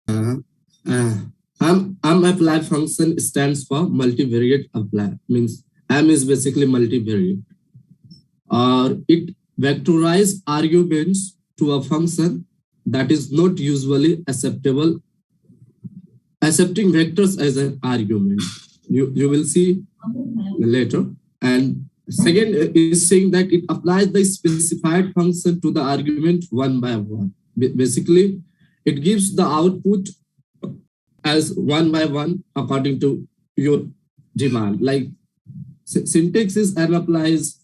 Uh, uh, apply function stands for multivariate apply. Means M is basically multivariate, or it vectorize arguments to a function that is not usually acceptable, accepting vectors as an argument. You will see later. And second is saying that it applies the specified function to the argument one by one. Basically, it gives the output as one by one according to your demand. Like syntax is M applies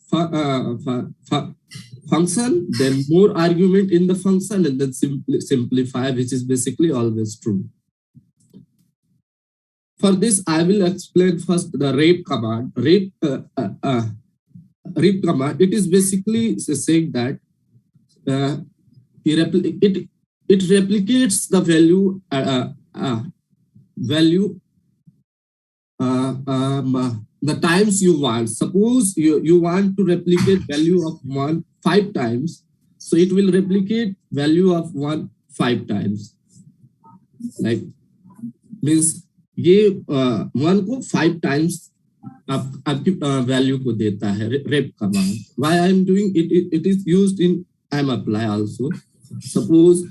function, then more argument in the function, and then simplify, which is basically always true. For this, I will explain first the rep command. Rep command. It is basically saying that it replicates the value the times you want. Suppose you want to replicate value of 1 5 times, so it will replicate value of 1 5 times. Like means ये 1 को 5 times आपकी value को देता है rep command. Why I am doing it? It is used in mapply also. Suppose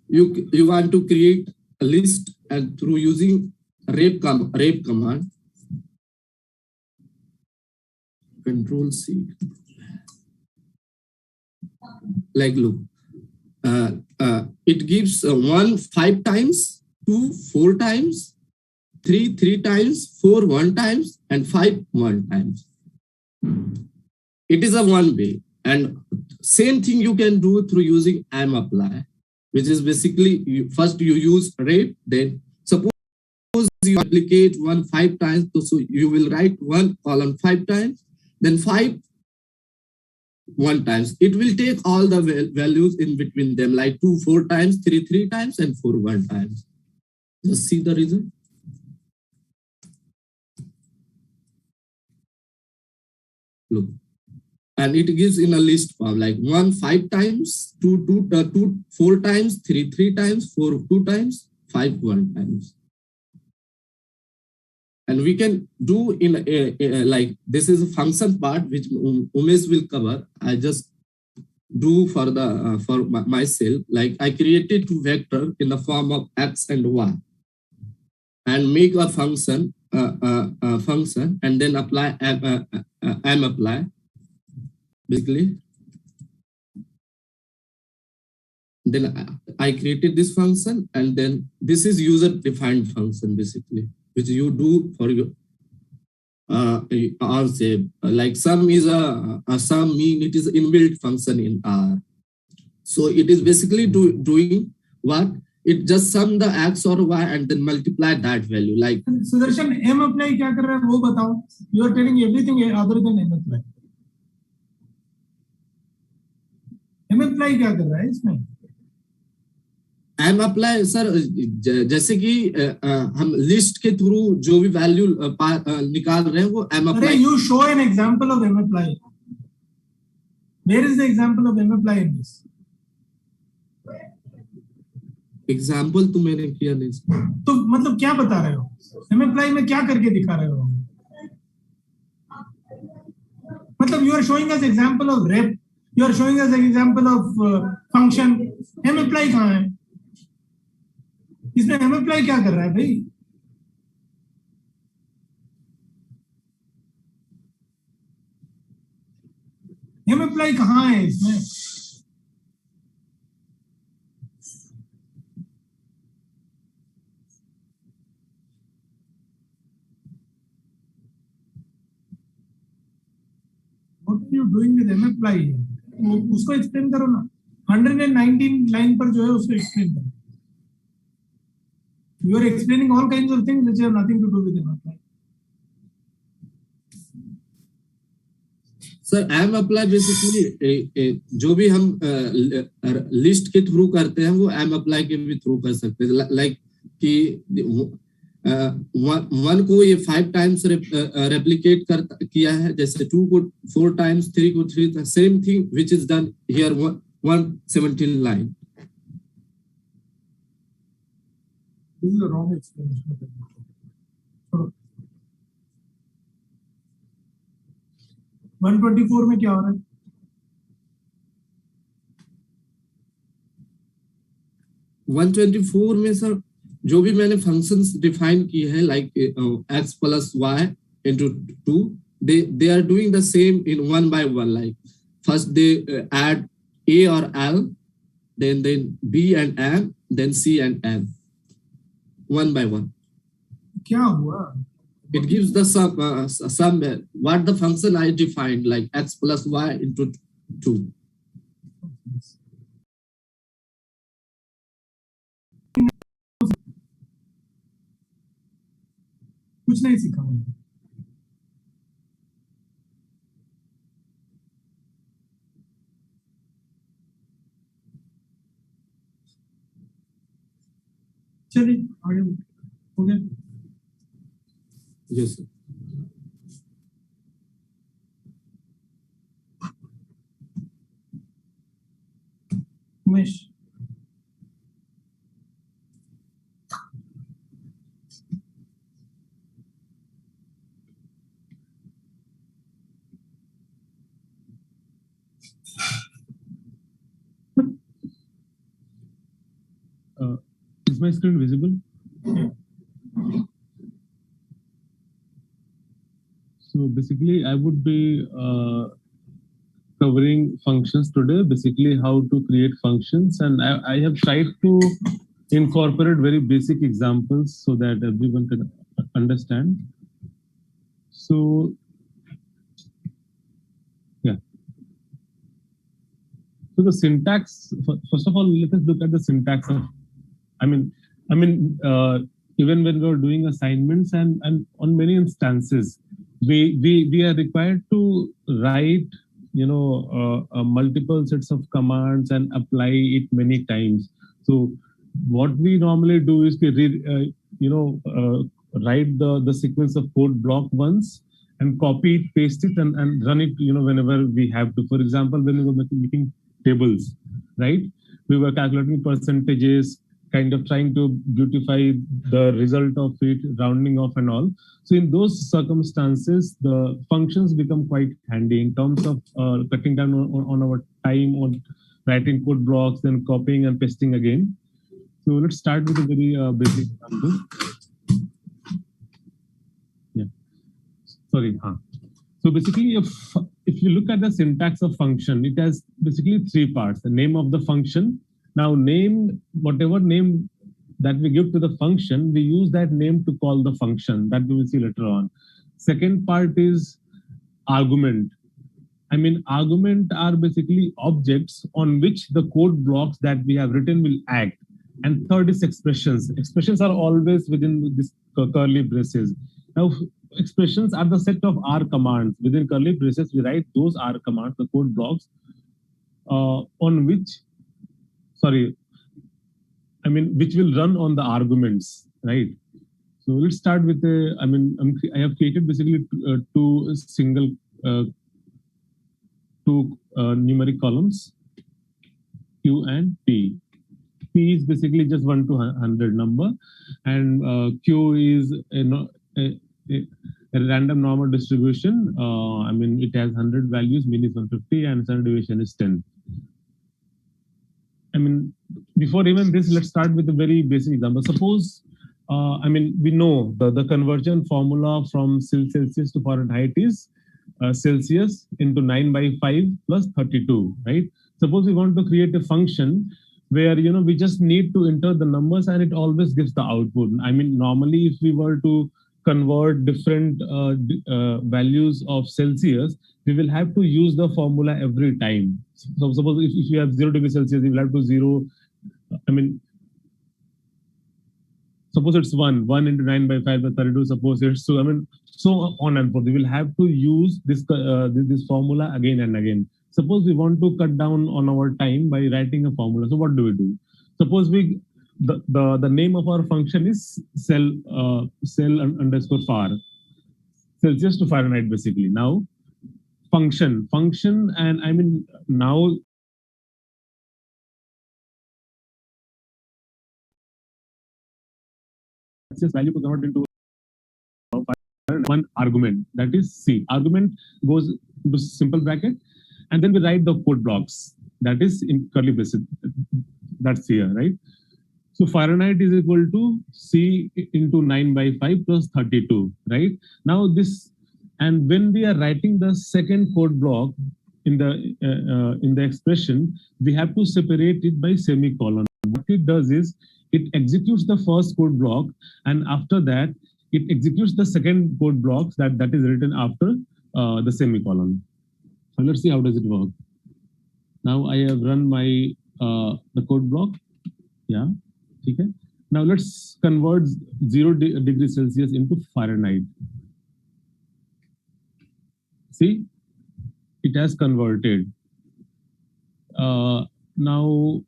you want to create a list, and through using rep command, Control C. Like look, it gives 1 5 times, 2 4 times, 3 3 times, 4 1 times, and 5 1 times. It is a one way, and same thing you can do through using mapply, which is basically first you use rep, then suppose you replicate 1 5 times, so you will write 1 column 5 times, then 5 1 times. It will take all the values in between them, like 2 4 times, 3 3 times, and 4 1 times. Just see the result. Look, and it gives in a list form, like 1 5 times, 2 4 times, 3 3 times, 4 2 times, 5 1 times. And we can do in like this is a function part which Umesh will cover. I just do for the for myself. Like I created 2 vector in the form of x and y, and make a function function, and then apply mapply basically. Then I created this function, and then this is user defined function basically, which you do for your R shape. Like sum is a sum mean it is inbuilt function in R. So it is basically doing what? It just sum the x or y and then multiply that value. Like Sudarshan, mapply क्या कर रहा है वो बताओ. You are telling everything other than mapply. mapply क्या कर रहा है इसमें? mapply सर जैसे कि हम लिस्ट के थ्रू जो भी वैल्यू निकाल रहे हैं वो mapply. You show an example of mapply. Where is the example of mapply in this? Example तो मैंने किया नहीं. तो मतलब क्या बता रहे हो? mapply में क्या करके दिखा रहे हो? मतलब you are showing us example of rep, you are showing us an example of function. mapply कहाँ है? इसमें mapply क्या कर रहा है भाई? mapply कहाँ है इसमें? What are you doing with mapply? उसको एक्सप्लेन करो ना. 119 लाइन पर जो है उसको एक्सप्लेन करो. You are explaining all kinds of things which have nothing to do with mapply. Sir mapply basically जो भी हम लिस्ट के थ्रू करते हैं वो mapply के भी थ्रू कर सकते हैं. लाइक कि 1 को ये 5 टाइम्स रेप्लिकेट किया है, जैसे 2 को 4 टाइम्स, 3 को 3, same thing which is done here 117 line. This is a wrong explanation. छोड़ो। 124 में क्या हो रहा है? वन ट्वेंटी फोर में सर जो भी मैंने फंक्शंस डिफाइन की है like x plus Y into two they are doing the same in one by one, like first they add a or l, then b and m, then c and n, one by one. क्या हुआ? It gives the sum what the function I defined, like x plus y into 2. कुछ नहीं सीखा मैंने। चलिए आगे हो गया। Yes, sir. Umesh Is my screen visible? So basically, I would be covering functions today. Basically, how to create functions, and I have tried to incorporate very basic examples so that everyone can understand. So yeah. So the syntax. First of all, let us look at the syntax of. I mean, even when we're doing assignments and on many instances, we are required to write, multiple sets of commands and apply it many times. So what we normally do is we write the sequence of code block once and copy it, paste it, and run it, whenever we have to. For example, when we were making tables, right? We were calculating percentages, kind of trying to beautify the result of it, rounding off and all. So in those circumstances, the functions become quite handy in terms of cutting down on our time on writing code blocks, then copying and pasting again. So let's start with a very basic example. Yeah. Sorry. So basically, if you look at the syntax of function, it has basically three parts: the name of the function. Now, whatever name that we give to the function, we use that name to call the function. That we will see later on. Second part is argument. Argument are basically objects on which the code blocks that we have written will act. And third is expressions. Expressions are always within this curly braces. Now, expressions are the set of R commands. Within curly braces, we write those R commands, the code blocks, on which, which will run on the arguments, right? So let's start with I have created basically two numeric columns, Q and P. P is basically just 1 to 100 number, and Q is a random normal distribution. It has 100 values, mean is 150, and standard deviation is 10. Before even this, let's start with a very basic example. Suppose, we know the conversion formula from Celsius to Fahrenheit is Celsius into 9 by 5 plus 32, right? Suppose we want to create a function where, we just need to enter the numbers and it always gives the output. Normally, if we were to convert different values of Celsius, we will have to use the formula every time. So suppose if you have 0 degrees Celsius, you will have to suppose it's 1 into 9 by 5 by 32, suppose it's so on and forth. We will have to use this formula again and again. Suppose we want to cut down on our time by writing a formula. So what do we do? Suppose the name of our function is cell underscore far, Celsius to Fahrenheit basically. Now function, and now Celsius value to convert into one argument, that is C. Argument goes into simple bracket, and then we write the code blocks, that is in curly braces. That's here, right? So Fahrenheit is equal to C into 9 by 5 plus 32, right? Now this, and when we are writing the second code block in the expression, we have to separate it by semicolon. What it does is it executes the first code block, and after that it executes the second code block that is written after the semicolon. So let's see how does it work. Now I have run my the code block. Yeah. Okay. Now let's convert 0 degrees Celsius into Fahrenheit. See, it has converted. Now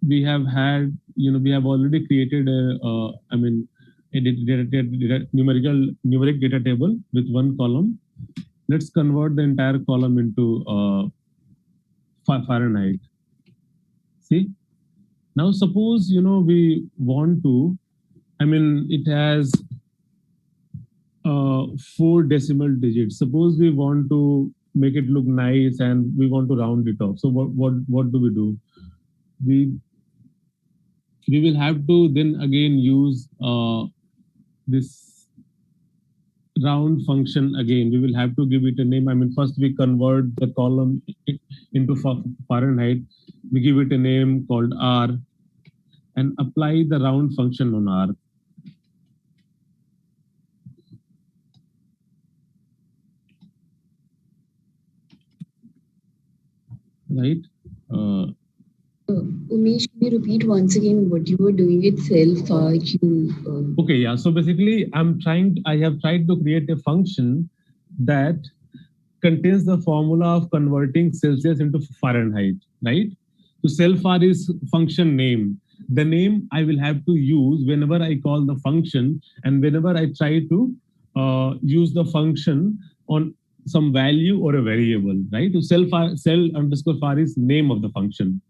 we have had, we have already created a, numeric data table with one column. Let's convert the entire column into Fahrenheit. See. Now suppose, we want to, it has 4 decimal digits. Suppose we want to make it look nice and we want to round it off. So what do we do? We will have to then again use this round function again. We will have to give it a name. First we convert the column into Fahrenheit. We give it a name called R and apply the round function on R. Right? Umesh, can you repeat once again what you were doing with self-R? Okay, yeah. So basically, I have tried to create a function that contains the formula of converting Celsius into Fahrenheit, right? So self-R is function name. The name I will have to use whenever I call the function and whenever I try to use the function on some value or a variable, right? So cell_var is name of the function.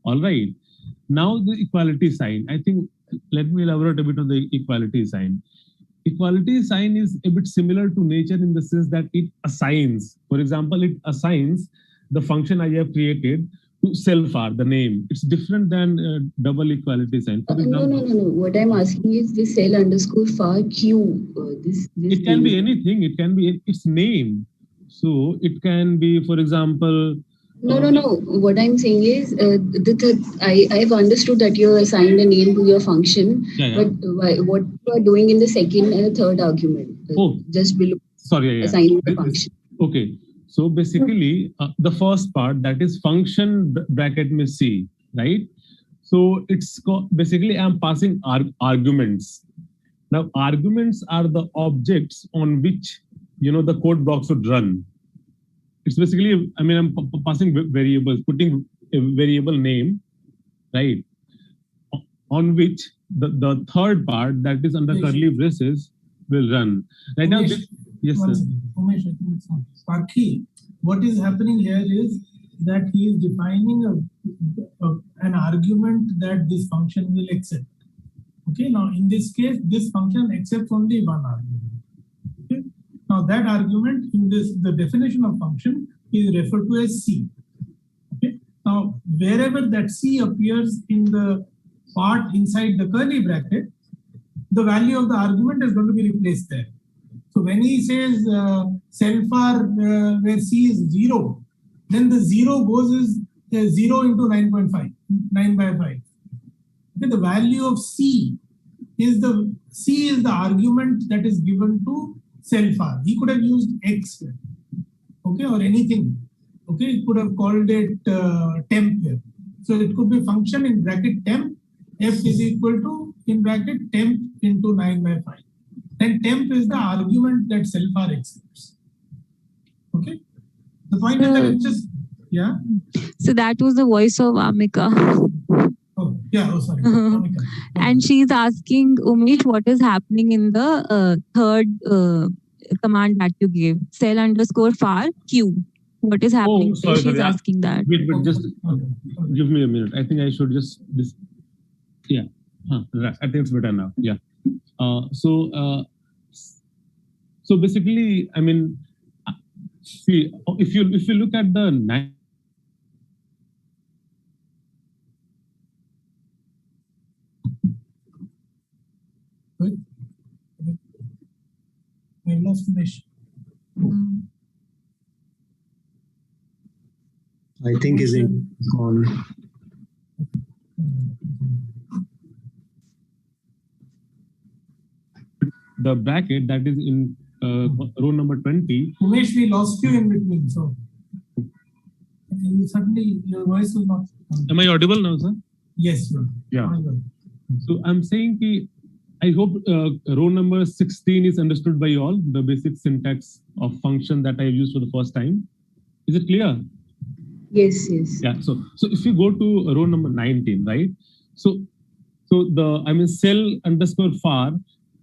All right. Now the equality sign. I think, let me elaborate a bit on the equality sign. Equality sign is a bit similar to nature in the sense that it assigns. For example, it assigns the function I have created to self-R, the name. It's different than double equality sign. For example, no. What I'm asking is the cell_var q. This it can be anything. It can be its name. So it can be, for example. No. What I'm saying is, I've understood that you assigned a name to your function, but what you are doing in the second and the third argument, just below. Sorry, assigning the function. Okay. So basically, the first part, that is function bracket में C, right? So it's basically I'm passing arguments. Now arguments are the objects on which the code blocks would run. It's basically, I'm passing variables, putting a variable name, right, on which the third part that is under curly braces will run. Right now, yes, sir. Umesh, I think it's Sparky. What is happening here is that he is defining an argument that this function will accept. Okay, now in this case, this function accepts only one argument. Okay, now that argument in the definition of function is referred to as C. Okay, now wherever that C appears in the part inside the curly bracket, the value of the argument is going to be replaced there. So when he says self-R where C is 0, then the 0 goes is 0 into 9.5, 9 by 5. Okay, the value of C is the argument that is given to self-R. He could have used X, okay, or anything. Okay, he could have called it temp here. So it could be function in bracket temp, F is equal to in bracket temp into 9 by 5. Then temp is the argument that self-R accepts. Okay. The point is that it's just, yeah. So that was the voice of Amika. Oh, yeah. Oh, sorry. Amika. And she's asking Umesh what is happening in the third command that you gave, cell_var q. What is happening? Sorry, she's asking that. Wait, just give me a minute. I think I should just. Yeah. Right. I think it's better now. Yeah. So basically, I mean, see, if you look at the I lost Umesh. I think he's gone. The bracket that is in row number 20. Umesh, we lost you in between, so suddenly your voice will not come. Am I audible now, sir? Yes, you are. Yeah. So I'm saying ki, I hope row number 16 is understood by all, the basic syntax of function that I used for the first time. Is it clear? Yes, yes. Yeah. So if you go to row number 19, right? So the cell underscore far,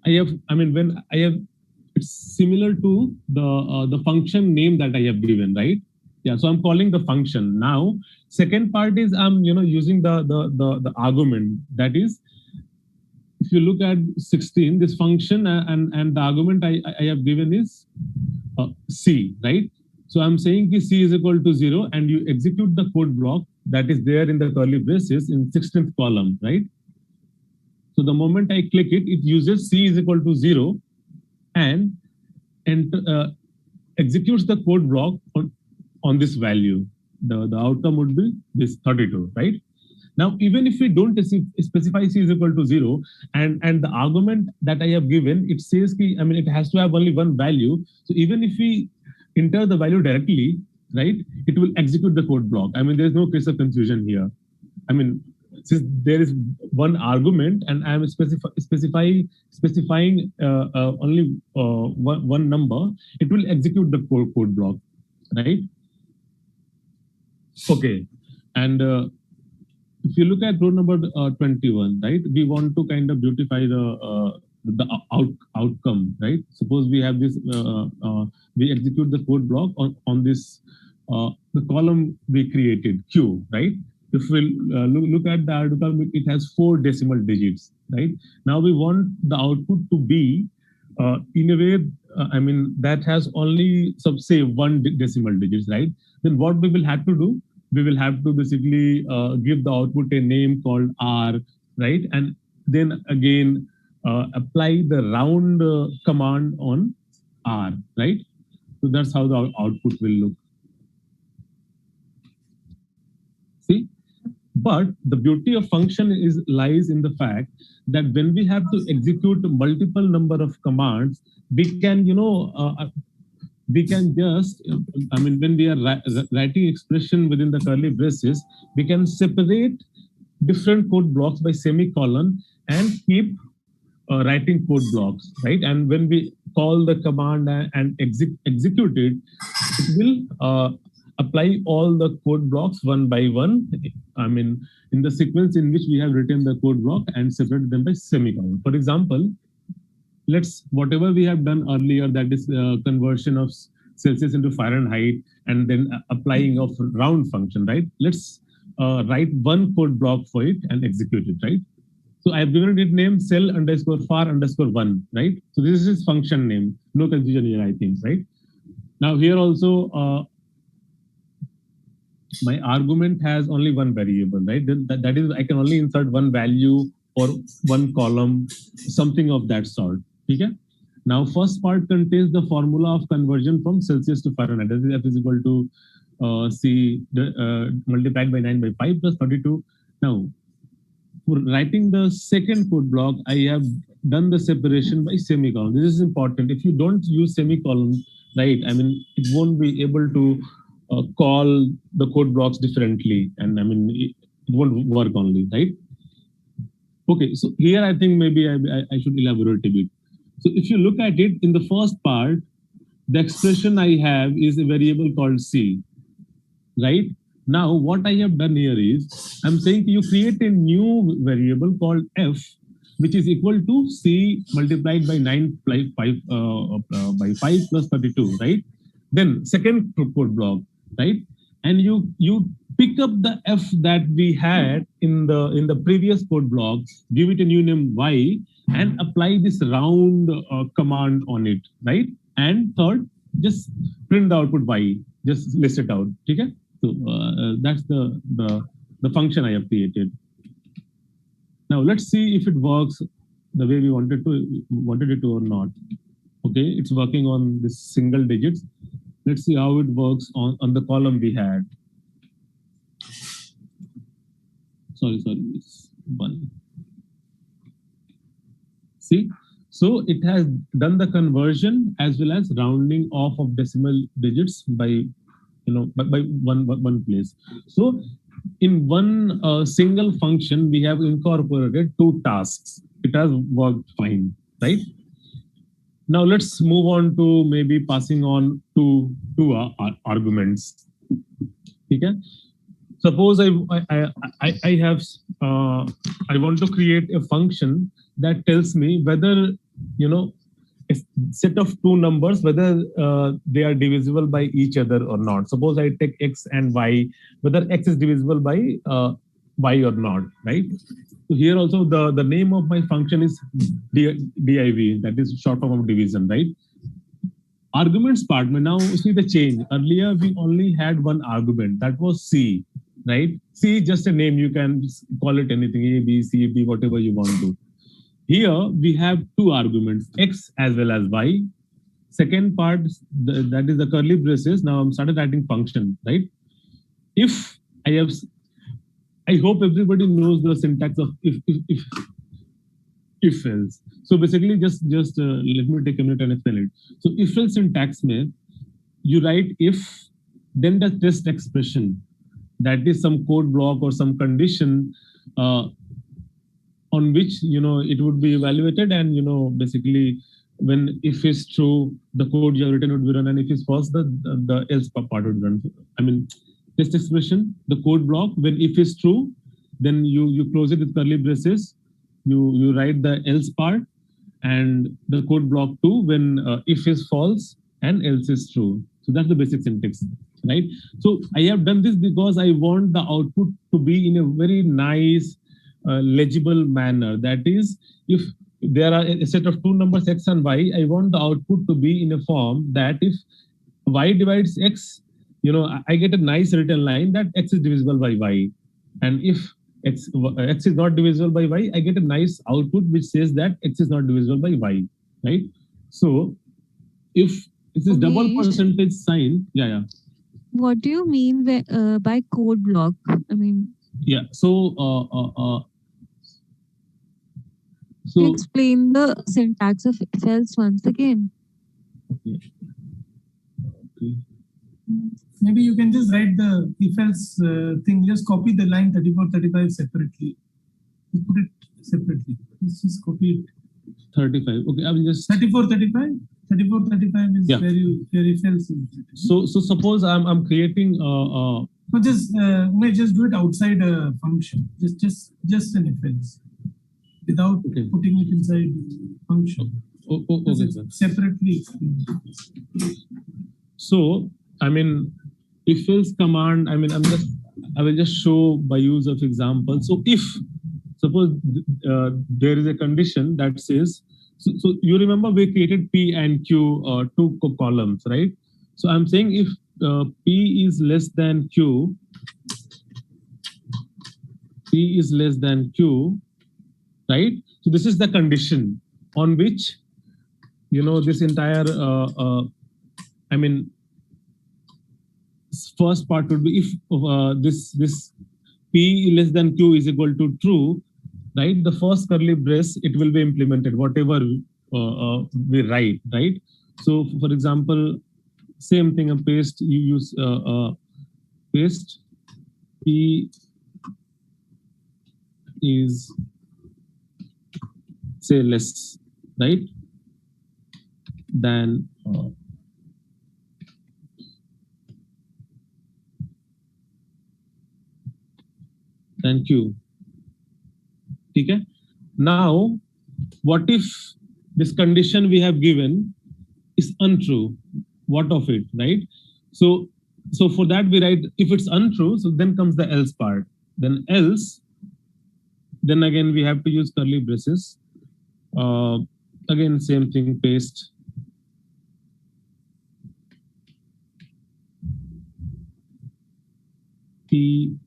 it's similar to the function name that I have given, right? Yeah. So I'm calling the function. Now, second part is I'm using the argument, that is, if you look at 16, this function and the argument I have given is C, right? So I'm saying C is equal to 0, and you execute the code block that is there in the curly braces in 16th column, right? So the moment I click it, it uses C is equal to 0 and executes the code block on this value. The outcome would be this 32, right? Now, even if we don't specify C is equal to 0, and the argument that I have given, it says, it has to have only one value. So even if we enter the value directly, right, it will execute the code block. There's no case of confusion here. Since there is one argument and I am specifying only one number, it will execute the code block, right? Okay, and if you look at row number 21, right, we want to kind of beautify the outcome, right? Suppose we have this, we execute the code block on this, the column we created, Q, right? If we look at the outcome, it has 4 decimal digits, right? Now we want the output to be in a way, that has only, say, 1 decimal digits, right? Then what we will have to do, we will have to basically give the output a name called R, right? And then again, apply the round command on R, right? So that's how the output will look. See? But the beauty of function lies in the fact that when we have to execute multiple number of commands, we can, we can just, when we are writing expression within the curly braces, we can separate different code blocks by semicolon and keep writing code blocks, right? And when we call the command and execute it, it will apply all the code blocks one by one, in the sequence in which we have written the code block and separate them by semicolon. For example, whatever we have done earlier, that is conversion of Celsius into Fahrenheit and then applying of round function, right? Let's write one code block for it and execute it, right? So I have given it name cell underscore far underscore 1, right? So this is its function name. No confusion here, I think, right? Now here also, my argument has only one variable, right? That is, I can only insert one value or one column, something of that sort. Okay? Now, first part contains the formula of conversion from Celsius to Fahrenheit. That is F is equal to C multiplied by 9 by 5 plus 32. Now, for writing the second code block, I have done the separation by semicolon. This is important. If you don't use semicolon, right, it won't be able to call the code blocks differently, and it won't work only, right? Okay, so here I think maybe I should elaborate a bit. So if you look at it, in the first part, the expression I have is a variable called C, right? Now, what I have done here is, I'm saying you create a new variable called F, which is equal to C multiplied by 9 by 5 plus 32, right? Then second code block, right? And you pick up the F that we had in the previous code block, give it a new name Y, and apply this round command on it, right? And third, just print the output y, just list it out. Okay? So that's the function I have created. Now let's see if it works the way we wanted it to or not. Okay, it's working on this single digits. Let's see how it works on the column we had. Sorry, it's one. See, so it has done the conversion as well as rounding off of decimal digits by by one place. So in one single function, we have incorporated two tasks. It has worked fine, right? Now let's move on to maybe passing on to arguments. Okay. Suppose I have I want to create a function that tells me whether a set of two numbers, whether they are divisible by each other or not. Suppose I take x and y, whether x is divisible by y or not, right? So here also the name of my function is div, that is short form of division, right? Arguments part, now see the change. Earlier we only had one argument, that was c, right? C is just a name, you can call it anything, a, b, c, d, whatever you want to. Here we have two arguments, x as well as y. Second part, that is the curly braces. Now I'm started writing function, right? If I hope everybody knows the syntax of if else. So basically, just let me take a minute and explain it. So if else syntax mein, you write if, then the test expression, that is some code block or some condition on which it would be evaluated, and basically when if is true, the code you have written would be run, and if is false, the else part would run. I mean, test expression, the code block, when if is true, then you close it with curly braces, you write the else part, and the code block too, when if is false and else is true. So that's the basic syntax, right? So I have done this because I want the output to be in a very nice legible manner. That is, if there are a set of two numbers x and y, I want the output to be in a form that if y divides x, I get a nice written line that x is divisible by y, and if x is not divisible by y, I get a nice output which says that x is not divisible by y, right? So if this is double percentage sign, yeah. What do you mean by code block? I mean, yeah. So explain the syntax of if else once again. Okay. Maybe you can just write the if else thing. Just copy the line 34-35 separately. Just put it separately. Just copy it. 35. Okay, I will just 34-35. 34-35 is where if else is. So suppose I'm creating no, just do it outside a function. Just an if else, without putting it inside function. Okay, sir. Separately. So I mean, if else command, I will just show by use of example. So if suppose there is a condition that says, so you remember we created P and Q, two columns, right? So I'm saying if P is less than Q, right? So this is the condition on which, this entire, first part would be if this P less than Q is equal to true, right? The first curly brace, it will be implemented, whatever we write, right? So for example, same thing, paste, you use paste P is, say, less, right, than Q. Okay. Now, what if this condition we have given is untrue? What of it, right? So for that we write if it's untrue, so then comes the else part. Then else, then again we have to use curly braces. Again, same thing, paste. P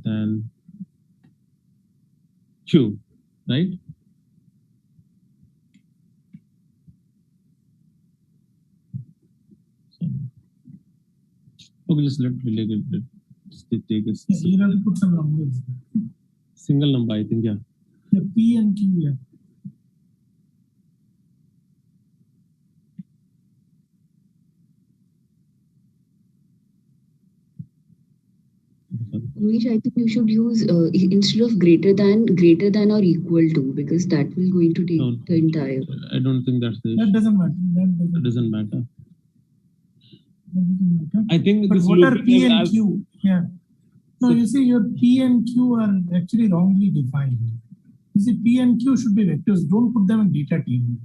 than Q, right? Okay, just let me take a You have to put some numbers. single number, I think, yeah. Yeah, P and Q, yeah. Which I think you should use instead of greater than or equal to, because that will going to take No, the entire. I don't think that's the That issue. doesn't matter. That doesn't matter. That doesn't matter. I think But this what are looping P and as- Q? Yeah. No, you see, your P and Q are actually wrongly defined. You see, P and Q should be vectors. Don't put them in data table.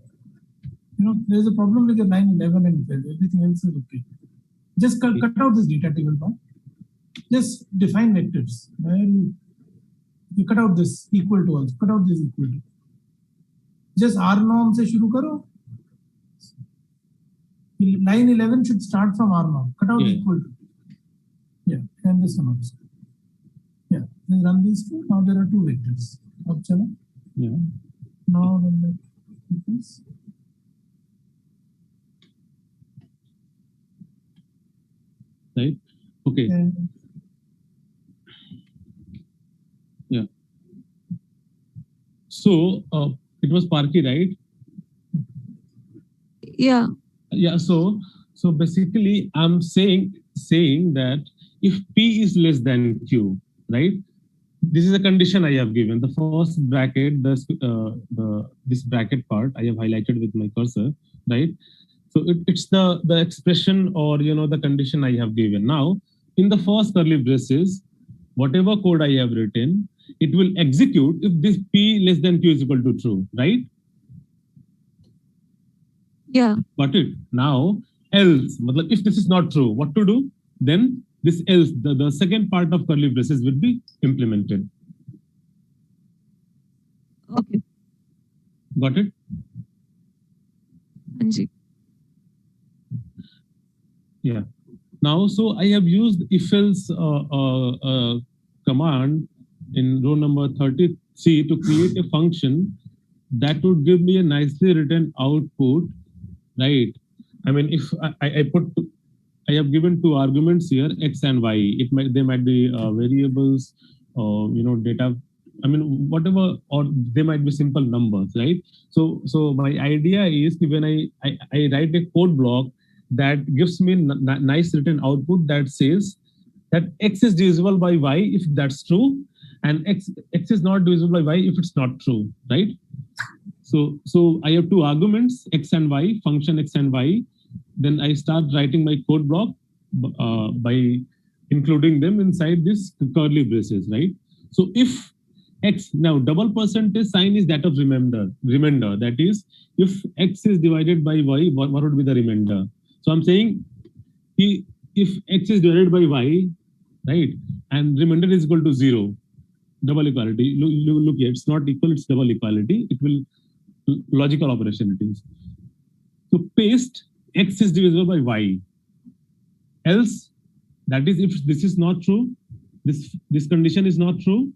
You know, there's a problem with your line 11 and 12. Everything else is okay. Just cut out this data table part. Just define vectors. Where you cut out this equal to also. Cut out this equal to. Just R norm se shuru karo. Line 11 should start from R norm. Cut out Yeah. equal to. Yeah, and this one also. Yeah, then run these two. Now there are two vectors. Ab chalo. Yeah. Now run the vectors. Right. Okay. And Yeah. So it was Parky, right? Yeah. Yeah. So basically, I'm saying that if P is less than Q, right? This is a condition I have given. The first bracket, this bracket part I have highlighted with my cursor, right? So it's the expression, or the condition I have given. Now, in the first curly braces, whatever code I have written, it will execute if this P less than Q is equal to true, right? Yeah. Got it. Now, else, if this is not true, what to do? Then this else, the second part of curly braces will be implemented. Okay. Got it? Anji. Yeah. Now, so I have used if else command in row number 33 to create a function that would give me a nicely written output, right? I mean, if I have given two arguments here, X and Y. They might be variables, or data. I mean, whatever, or they might be simple numbers, right? So my idea is when I write a code block that gives me nice written output that says that X is divisible by Y if that's true, and X is not divisible by Y if it's not true, right? So I have two arguments, X and Y, function X and Y. Then I start writing my code block by including them inside this curly braces, right? So if X, now double percentage sign is that of remainder. That is, if X is divided by Y, what would be the remainder? So I'm saying if X is divided by Y, right, and remainder is equal to 0, double equality. Look here, it's not equal, it's double equality. It will logical operation it is. So paste X is divisible by Y. Else, that is, if this is not true, this condition is not true,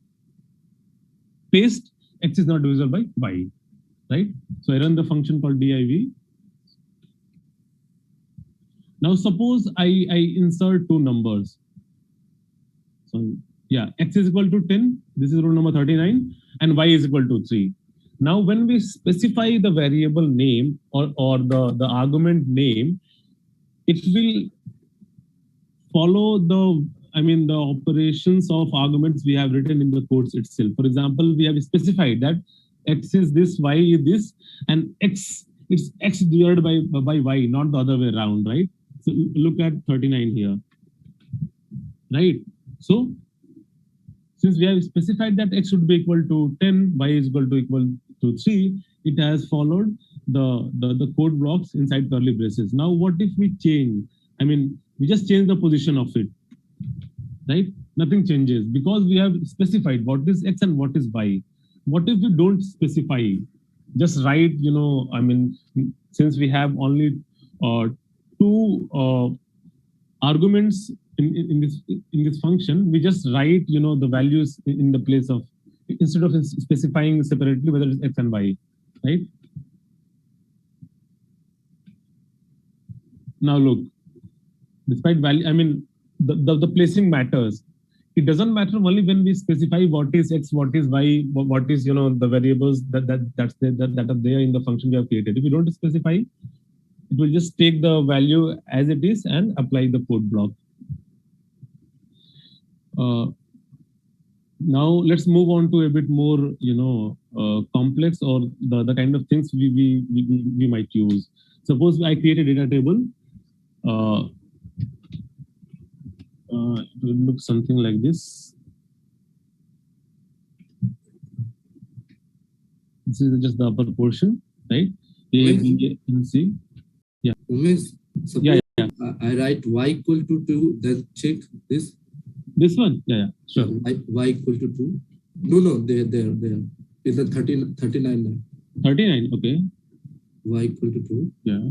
paste X is not divisible by Y, right? So I run the function called div. Now suppose I insert two numbers. So yeah, X is equal to 10, this is row number 39, and Y is equal to 3. Now, when we specify the variable name or the argument name, it will follow the operations of arguments we have written in the codes itself. For example, we have specified that X is this, Y is this, and it's X divided by Y, not the other way around, right? So look at 39 here, right? So since we have specified that X should be equal to 10, Y is equal to 3, it has followed the code blocks inside curly braces. Now, what if we change? I mean, we just change the position of it, right? Nothing changes because we have specified what is X and what is Y. What if we don't specify? Just write, I mean, since we have only two arguments in this function, we just write, the values in the place of, instead of specifying separately whether it's X and Y, right? Now look, despite value, I mean, the placing matters. It doesn't matter only when we specify what is X, what is Y, what is, the variables that are there in the function we have created. If we don't specify, it will just take the value as it is and apply the code block. Now let's move on to a bit more, complex or the kind of things we might use. Suppose I create a data table. It will look something like this. This is just the upper portion, right? A, B, and C. Yeah. Umesh, suppose I write y equal to 2, then check this. This one? Yeah, sure. Y equal to 2. No, there. It's a 39 line. 39, okay. Y equal to 2. Yeah.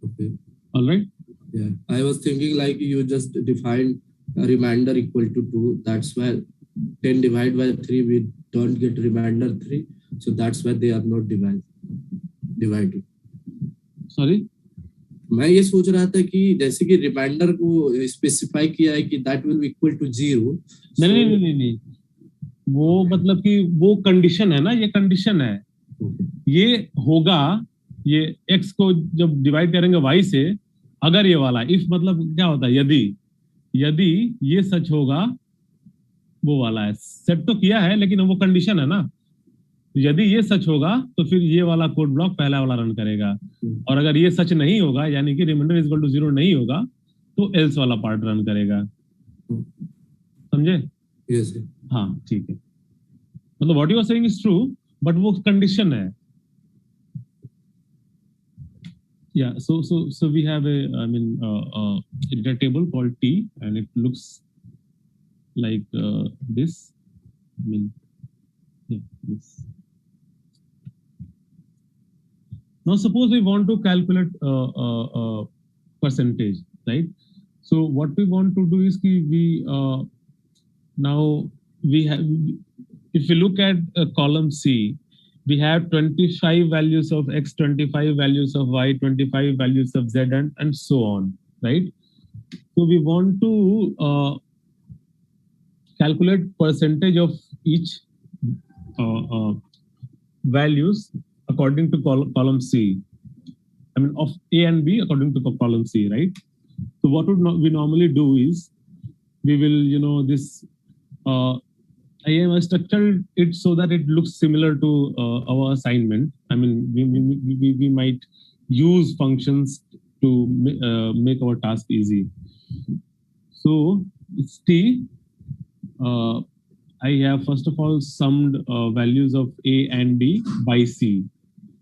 Okay. All right. Yeah. I was thinking like you just defined a remainder equal to 2. That's why 10 divided by 3, we don't get remainder 3. So that's why they are not divided. Sorry? मैं ये सोच रहा था कि जैसे कि reminder को specify किया है कि दैट विल इक्वल टू 0. नहीं, वो मतलब कि वो कंडीशन है ना, ये कंडीशन है. ये होगा, ये x को जब डिवाइड करेंगे y से, अगर ये वाला इफ मतलब क्या होता है, यदि ये सच होगा, वो वाला है. सेट तो किया है लेकिन वो कंडीशन है ना. यदि ये सच होगा तो फिर ये वाला कोड ब्लॉक पहला वाला रन करेगा, और अगर ये सच नहीं होगा यानी कि रिमाइंडर इज इक्वल टू 0 नहीं होगा तो एल्स वाला पार्ट रन करेगा. समझे? यस. हाँ, ठीक है. मतलब what you are saying is true, but वो कंडीशन है. Yeah, so we have a data table called T, and it looks like this. I mean, yeah, this. Now, suppose we want to calculate percentage, right? So what we want to do is now we have, if you look at column C, we have 25 values of X, 25 values of Y, 25 values of Z, and so on, right? So we want to calculate percentage of each values according to column C. I mean, of A and B according to column C, right? So what would we normally do is, we will, I have structured it so that it looks similar to our assignment. I mean, we might use functions to make our task easy. So it's T. I have first of all summed values of A and B by C.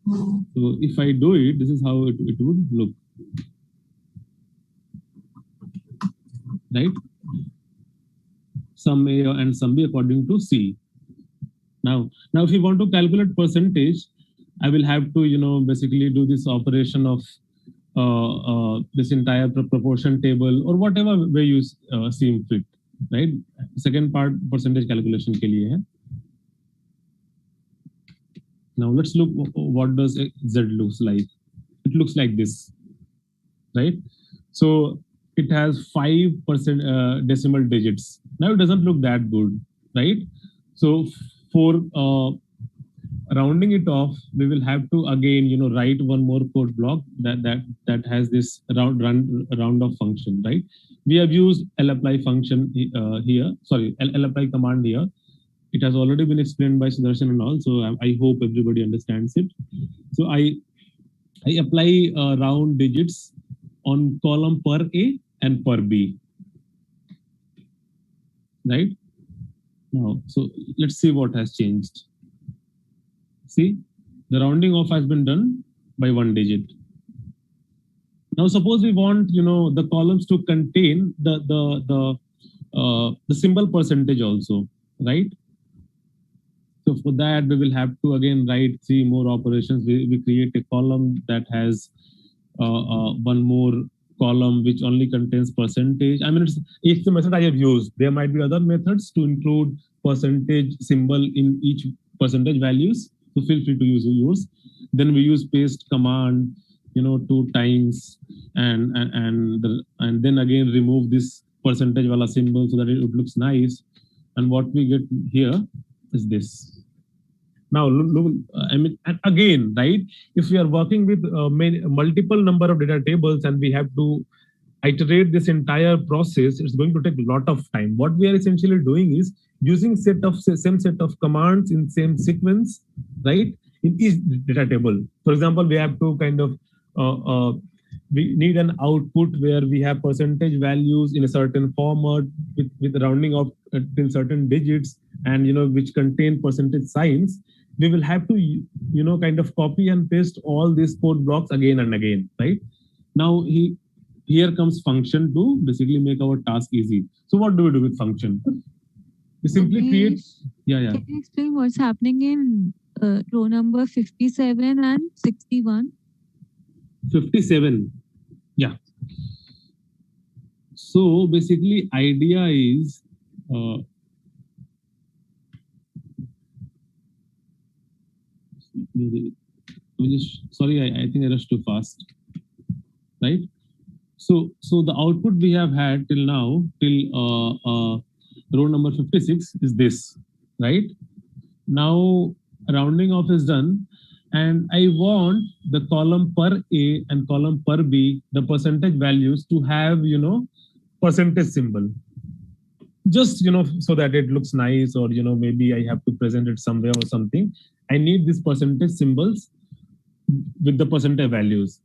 So if I do it, this is how it would look, right? Sum A and sum B according to C. Now if you want to calculate percentage, I will have to, basically do this operation of this entire proportion table or whatever way you seem fit, right? Second part percentage calculation ke liye hai. Now let's look what does Z looks like. It looks like this, right? So it has 5% decimal digits. Now it doesn't look that good, right? So for rounding it off, we will have to again, write one more code block that has this round off function, right? We have used lapply function here. Sorry, lapply command here. It has already been explained by Sudarshan and all, so I hope everybody understands it. So I apply round digits on column per A and per B, right? Now, so let's see what has changed. See, the rounding off has been done by one digit. Now suppose we want, the columns to contain the symbol percentage also, right? So for that, we will have to again write 3 more operations. We create a column that has one more column which only contains percentage. I mean, it's the method I have used. There might be other methods to include percentage symbol in each percentage values. So feel free to use yours. Then we use paste command, 2 times, and then again remove this percentage wala symbol so that it looks nice. And what we get here is this. Now, I mean, and again, right? If we are working with multiple number of data tables and we have to iterate this entire process, it's going to take a lot of time. What we are essentially doing is using same set of commands in same sequence, right? In each data table. For example, we have to kind of we need an output where we have percentage values in a certain format with rounding up till certain digits, and which contain percentage signs. We will have to kind of copy and paste all these code blocks again and again, right? Now here comes function to basically make our task easy. So what do we do with function? We simply create. Yeah. Can you explain what's happening in row number 57 and 61? 57. Yeah. So basically idea is sorry, I think I rushed too fast, right? So the output we have had till now, till row number 56 is this, right? Now rounding off is done, and I want the column per A and column per B, the percentage values to have, percentage symbol. Just, so that it looks nice, or, maybe I have to present it somewhere or something. I need these percentage symbols with the percentage values,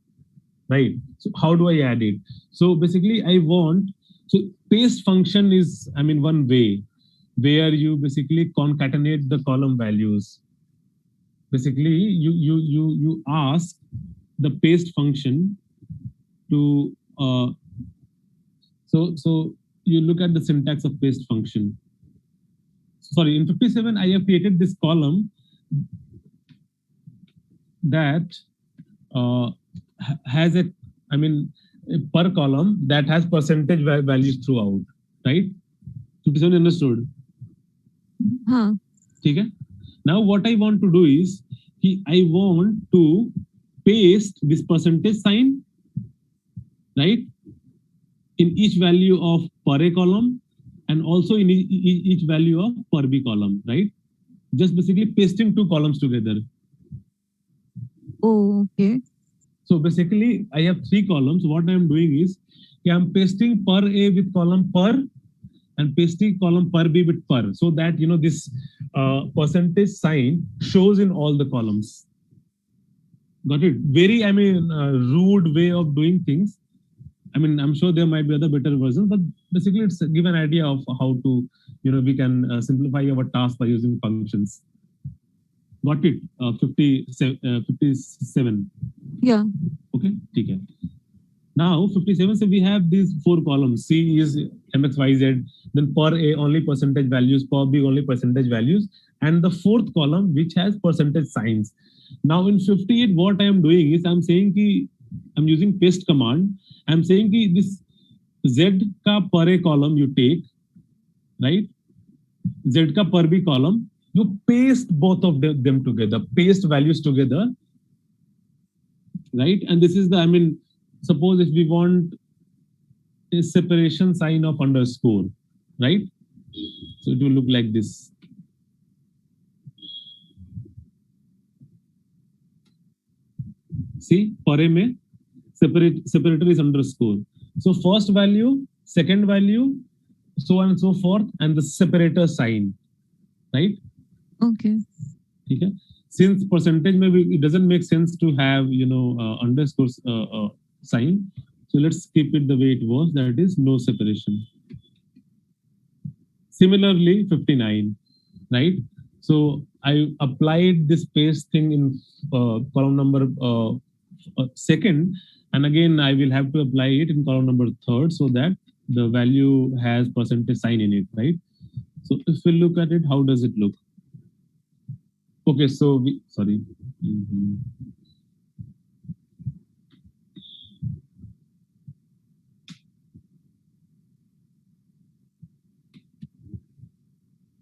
right? So how do I add it? So basically so paste function is, one way where you basically concatenate the column values. Basically, you ask the paste function to, so you look at the syntax of paste function. Sorry, in 57, I have created this column that has per column that has percentage values throughout, right? 57 understood? Huh. Okay. Now what I want to do is, I want to paste this percentage sign, right, in each value of per A column, and also in each value of per B column, right? Just basically pasting 2 columns together. Oh, okay. So basically, I have 3 columns. What I am doing is, I'm pasting per A with column per, and pasting column per B with per, so that this percentage sign shows in all the columns. Got it? Very, rude way of doing things. I'm sure there might be other better versions, but basically it's give an idea of how to, we can simplify our task by using functions. Got it? 57. Yeah. Okay. Okay. Now 57, so we have these 4 columns. C is MXYZ, then per A only percentage values, per B only percentage values, and the 4th column which has percentage signs. Now in 58, what I am doing is I'm saying I'm using paste command. I'm saying this Z ka per A column you take, right? Z ka per B column, you paste both of them together, paste values together, right? And this is the, suppose if we want a separation sign of underscore, right? So it will look like this. See, per A mein separator is underscore. So first value, second value, so on and so forth, and the separator sign, right? Okay. Okay. Since percentage maybe it doesn't make sense to have underscore sign, so let's keep it the way it was, that is no separation. Similarly 59, right? So I applied this paste thing in column number second, And again, I will have to apply it in column number 3rd so that the value has percentage sign in it, right? So if we look at it, how does it look? Okay, so sorry.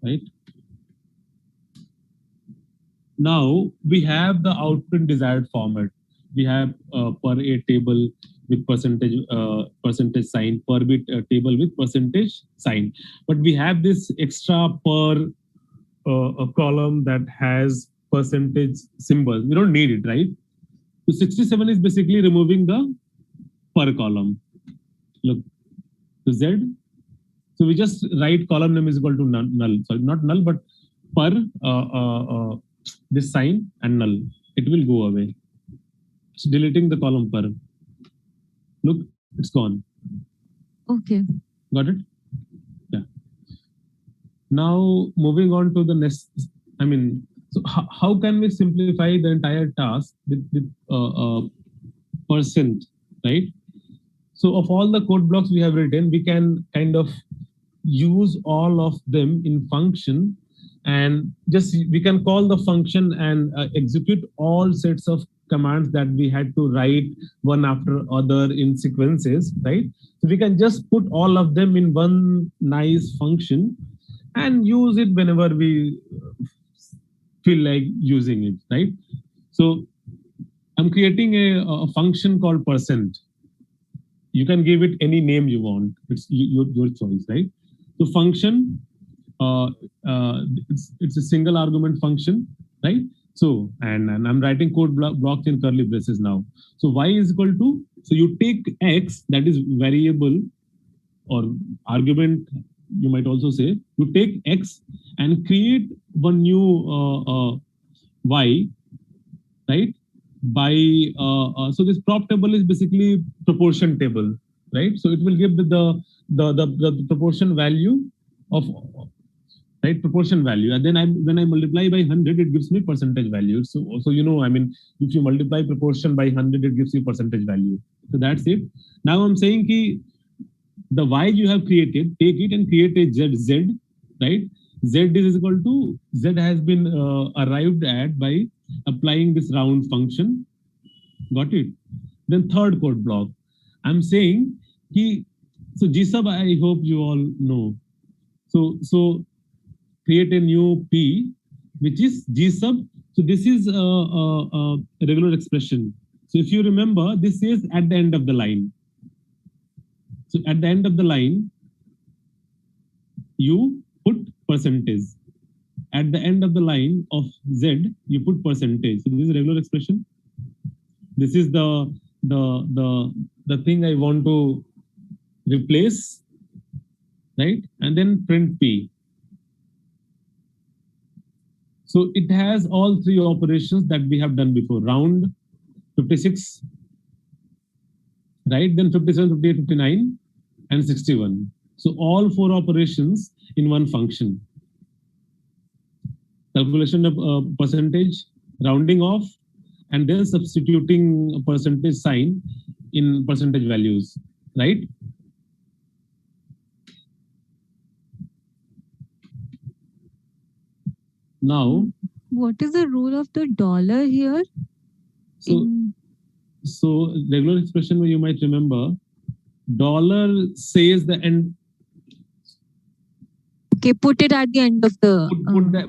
Right. Now we have the output desired format. We have per A table with percentage sign, per bit table with percentage sign. But we have this extra per a column that has percentage symbol. We don't need it, right? So 67 is basically removing the per column. Look, to Z. So we just write column name is equal to null. Sorry, not null, but per this sign and null. It will go away. It's deleting the column per. Look, it's gone. Okay. Got it? Yeah. Now moving on to the next. I mean, so how can we simplify the entire task with percent, right? So of all the code blocks we have written, we can kind of use all of them in function, and just we can call the function and execute all sets of commands that we had to write one after other in sequences, right? So we can just put all of them in one nice function and use it whenever we feel like using it, right? So I'm creating a function called percent. You can give it any name you want. It's your choice, right? So function, it's a single argument function, right? So, and I'm writing code blocks in curly braces now. So y is equal to, so you take x, that is variable or argument, you might also say, you take x and create one new y, right? By, so this prop table is basically proportion table, right? So it will give the proportion value of, right, proportion value, and then when I multiply by 100, it gives me percentage value. So you know, I mean, if you multiply proportion by 100, it gives you percentage value. So that's it. Now I'm saying ki the y you have created, take it and create a z, right? Z is equal to, z has been arrived at by applying this round function. Got it? Then third code block, I'm saying ki, so gsub I hope you all know. So create a new P, which is gsub. So this is a regular expression. So if you remember, this is at the end of the line. So at the end of the line, you put percentage. At the end of the line of Z, you put percentage. So this is a regular expression. This is the thing I want to replace, right? And then print P. So it has all three operations that we have done before. Round, 56, right? Then 57, 58, 59, and 61. So all four operations in one function. Calculation of percentage, rounding off, and then substituting a percentage sign in percentage values, right? Now, what is the role of the dollar here? So regular expression where you might remember, dollar says the end. Okay, put it at the end of the.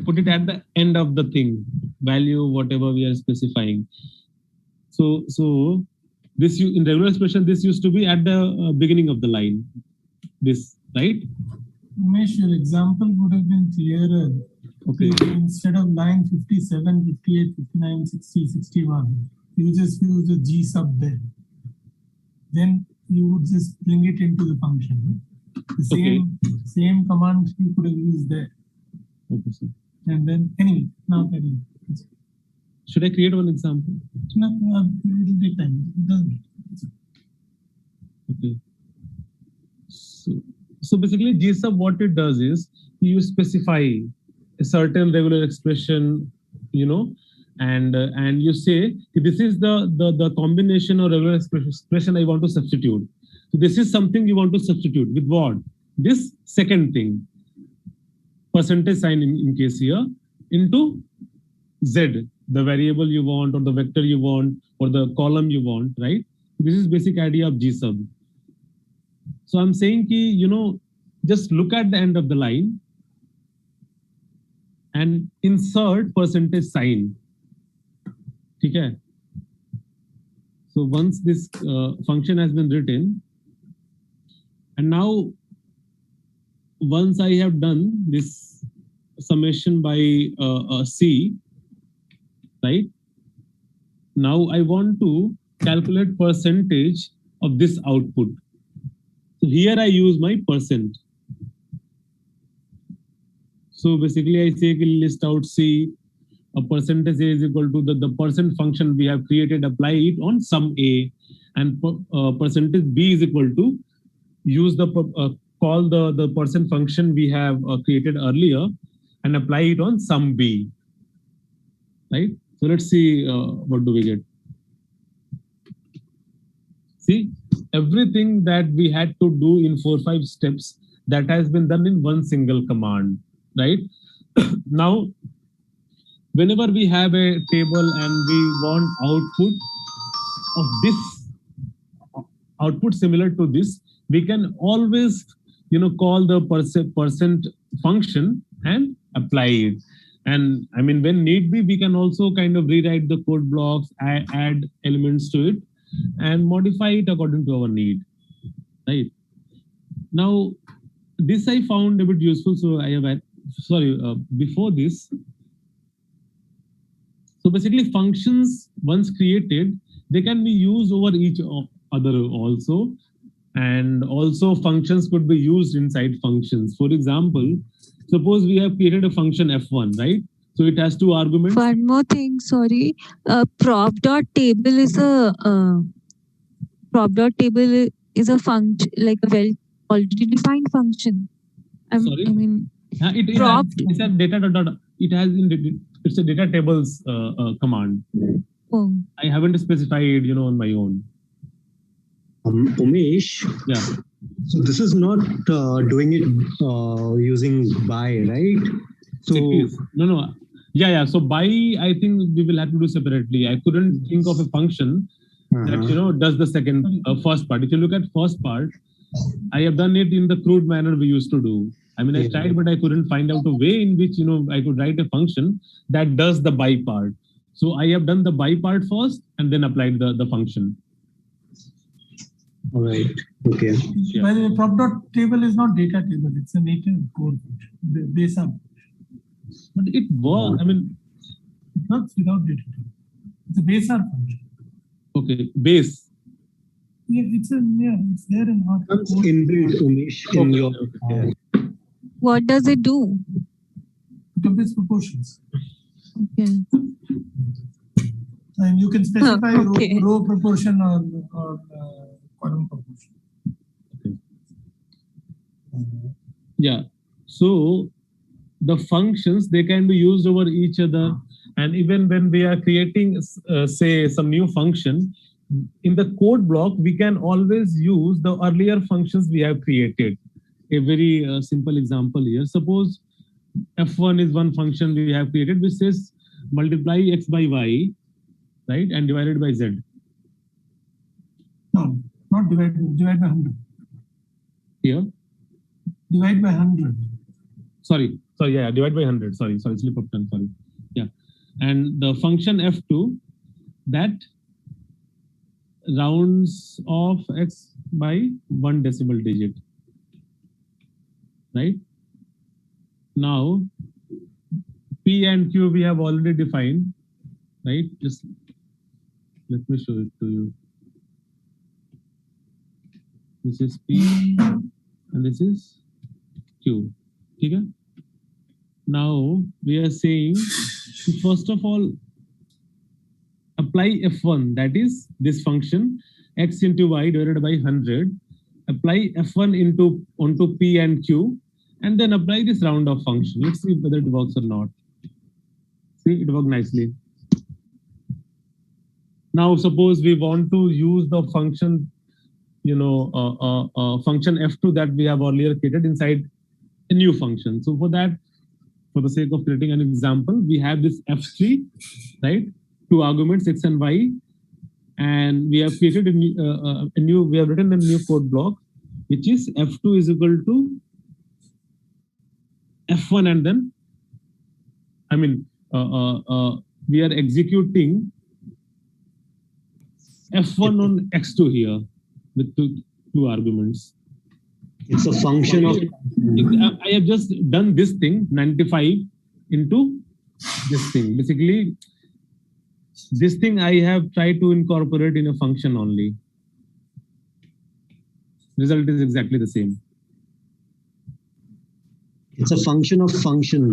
Put it at the end of the thing, value, whatever we are specifying. So this in regular expression, this used to be at the beginning of the line. This, right? Umesh, your example would have been clearer. Okay. Instead of line 57, 58, 59, 60, 61, you just use the G sub there. Then you would just bring it into the function. The same command you could have used there. Okay, sir. And then anyway, now carry. Should I create one example? No, it will take time. It doesn't. Okay. So basically, gsub, what it does is you specify a certain regular expression, you know, and you say this is the combination or regular expression I want to substitute. So this is something you want to substitute with what? This second thing, percentage sign in case here, into Z, the variable you want or the vector you want or the column you want, right? This is basic idea of G sub. So I'm saying ki, just look at the end of the line and insert percentage sign. Okay. So once this function has been written, and now once I have done this summation by C, right? Now I want to calculate percentage of this output. So here I use my percent. So basically I say list out C, a percentage A is equal to the percent function we have created, apply it on sum A, and percentage B is equal to use the call the percent function we have created earlier and apply it on sum B, right? So let's see what do we get. See, everything that we had to do in 4-5 steps that has been done in one single command, right? Now, whenever we have a table and we want output of this output similar to this, we can always call the percent function and apply it. And I mean, when need be, we can also kind of rewrite the code blocks, add elements to it, and modify it according to our need, right? Now, this I found a bit useful, so I have before this. So basically, functions once created, they can be used over each other also, and also functions could be used inside functions. For example, suppose we have created a function f1, right? So it has 2 arguments. One more thing, sorry. Prop.table is a function, like a well already defined function. Sorry? I mean, it's a data. It's a data tables command. Oh. I haven't specified, on my own. Umesh. Yeah. So this is not doing it using by, right? So no. Yeah. So by, I think we will have to do separately. I couldn't think of a function that does the second first part. If you look at first part, I have done it in the crude manner we used to do. I mean, I tried, but I couldn't find out a way in which I could write a function that does the by part. So I have done the by part first and then applied the function. All right. Okay. Yeah. By the way, prop.table is not data table; it's a native code function, base up. But it works. I mean, it works without data table. It's a base up function. Okay, base. Yeah, it's there in our Comes inbuilt, Umesh, in your. Okay. what does it do? It compares proportions, Okay. and you can specify Okay. row proportion or column proportion. Okay. Yeah. So the functions, they can be used over each other, and even when we are creating, say, some new function in the code block, we can always use the earlier functions we have created. A very simple example here. Suppose f1 is one function we have created which says multiply x by y, right, and divided by z. No, not divide by 100. Here, Divide by 100. sorry, yeah, divide by 100. Sorry, slip of tongue. Sorry, yeah, and the function f2 that rounds off x by 1 decimal digit, right? Now, p and q we have already defined, right? Just let me show it to you. This is p and this is q. Okay? Now we are saying, first of all, apply f1, that is this function x into y divided by 100. Apply f1 onto p and q, and then apply this round off function. Let's see whether it works or not. See, it worked nicely. Now, suppose we want to use the function, function f2 that we have earlier created inside a new function. So for that, for the sake of creating an example, we have this f3, right? Two arguments x and y, and we have created we have written a new code block, which is f2 is equal to f1, and then, we are executing f1 on x2 here with two arguments. It's a function of. I have just done this thing 95 into this thing. Basically, this thing I have tried to incorporate in a function only. Result is exactly the same. It's a function of function.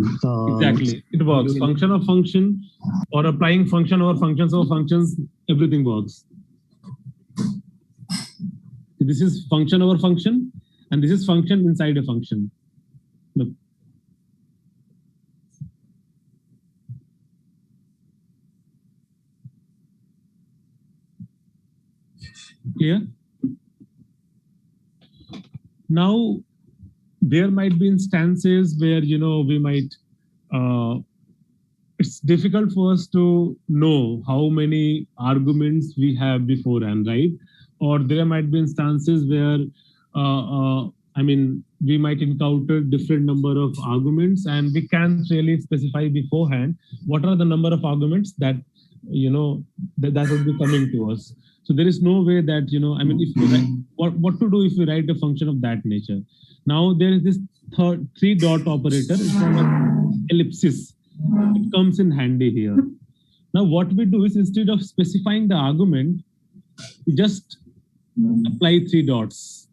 Exactly, it works. Function of function, or applying function over functions over functions, everything works. This is function over function, and this is function inside a function. Look. Clear? Now, there might be instances where, we might, it's difficult for us to know how many arguments we have beforehand, right? Or there might be instances where, we might encounter different number of arguments, and we can't really specify beforehand what are the number of arguments that, that would be coming to us. So there is no way that, if we write, what to do if we write a function of that nature. Now there is this three dot operator, it's called ellipsis. It comes in handy here. Now what we do is, instead of specifying the argument, we just apply three dots.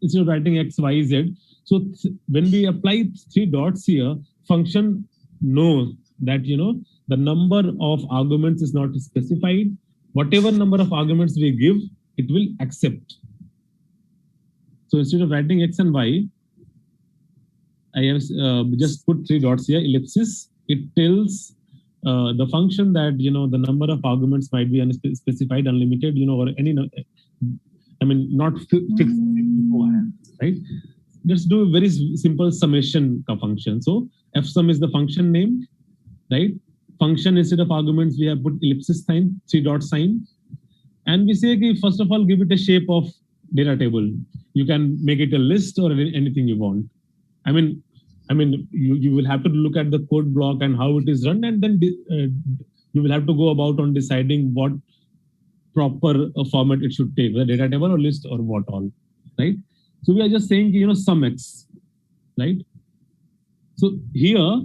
Instead of writing x, y, z. So when we apply three dots here, function knows that, the number of arguments is not specified. Whatever number of arguments we give, it will accept. So instead of writing x and y, I have just put three dots here, ellipsis. It tells the function that, the number of arguments might be unspecified, unlimited, or any, not fixed beforehand, right? Let's do a very simple summation function. So fsum is the function name, right? Function, instead of arguments, we have put ellipsis sign, three dot sign. And we say, okay, first of all, give it a shape of data table. You can make it a list or anything you want. You will have to look at the code block and how it is run, and then you will have to go about on deciding what proper format it should take, the data table or list or what all, right? So we are just saying, sum x, right? So here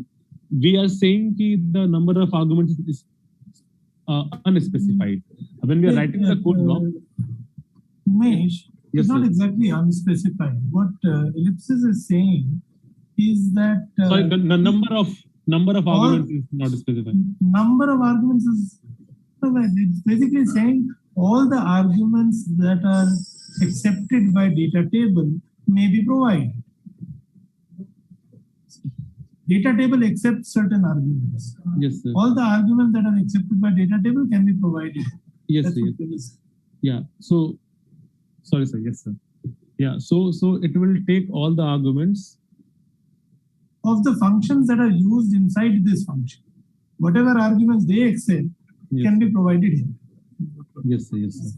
we are saying the number of arguments is unspecified. When we are writing the code block, Umesh, yes, it's not sir. exactly unspecified. What ellipsis is saying is that sorry, the number of arguments is not specified. Number of arguments is, it's basically saying all the arguments that are accepted by data table may be provided. Data table accepts certain arguments. Yes, sir. All the arguments that are accepted by data table can be provided. Yes, That's sir. what it is. Yeah. So, sorry, sir. Yes, sir. Yeah. So it will take all the arguments Of the functions that are used inside this function. Whatever arguments they accept can be provided here. Yes, sir. Yes, sir.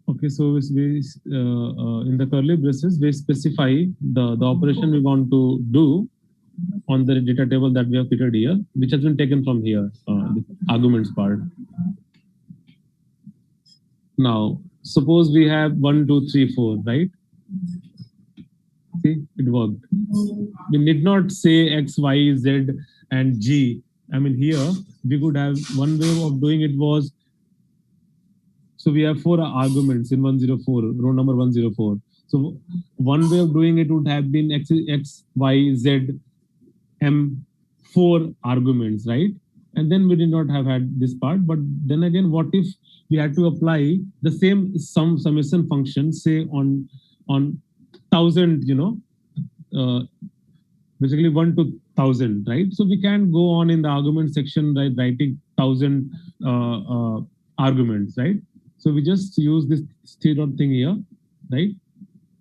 Okay, so we in the curly braces, we specify the operation we want to do on the data table that we have created here, which has been taken from here, the arguments part. Now, suppose we have 1, 2, 3, 4, right? See, it worked. We need not say X, Y, Z, and G. Here we could have one way of doing it was, so we have 4 arguments in 104, row number 104. So one way of doing it would have been X, Y, Z, M, 4 arguments, right? And then we did not have had this part. But then again, what if we had to apply the same summation function, say on 1000, basically 1 to 1000, right? So we can go on in the argument section, right, writing 1000 arguments, right? So we just use this three dot thing here, right?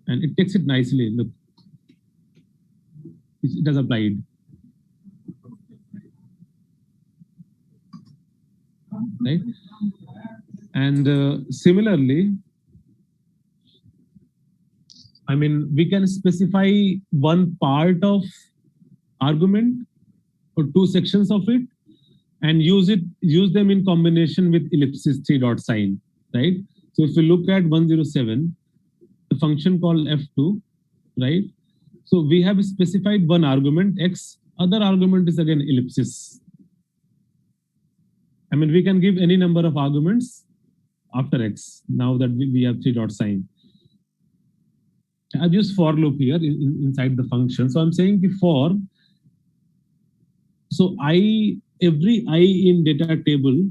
And it takes it nicely. Look, it has applied. Right? And similarly, I mean, we can specify one part of argument or two sections of it and use them in combination with ellipsis three dot sign, right? So if you look at 107, the function called f2, right? So we have specified one argument x, other argument is again ellipsis. I mean, we can give any number of arguments after x, now that we have three dot sign. I've used for loop here inside the function. So I'm saying for, so every I in data table,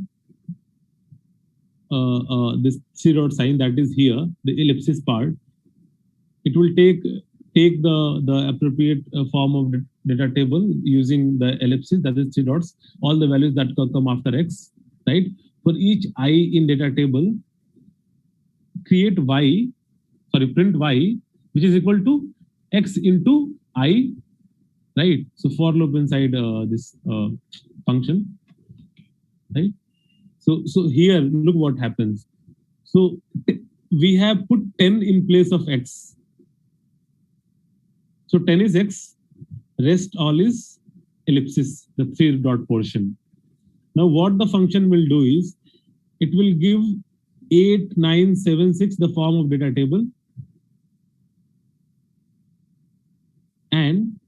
this three dot sign that is here, the ellipsis part, it will take the appropriate form of the data table using the ellipsis, that is three dots, all the values that come after x, right? For each I in data table, print y, which is equal to x into I, right? So for loop inside this function, right? So here, look what happens. So we have put 10 in place of x. So 10 is x, rest all is ellipsis, the three dot portion. Now what the function will do is, it will give 8, 9, 7, 6, the form of data table, and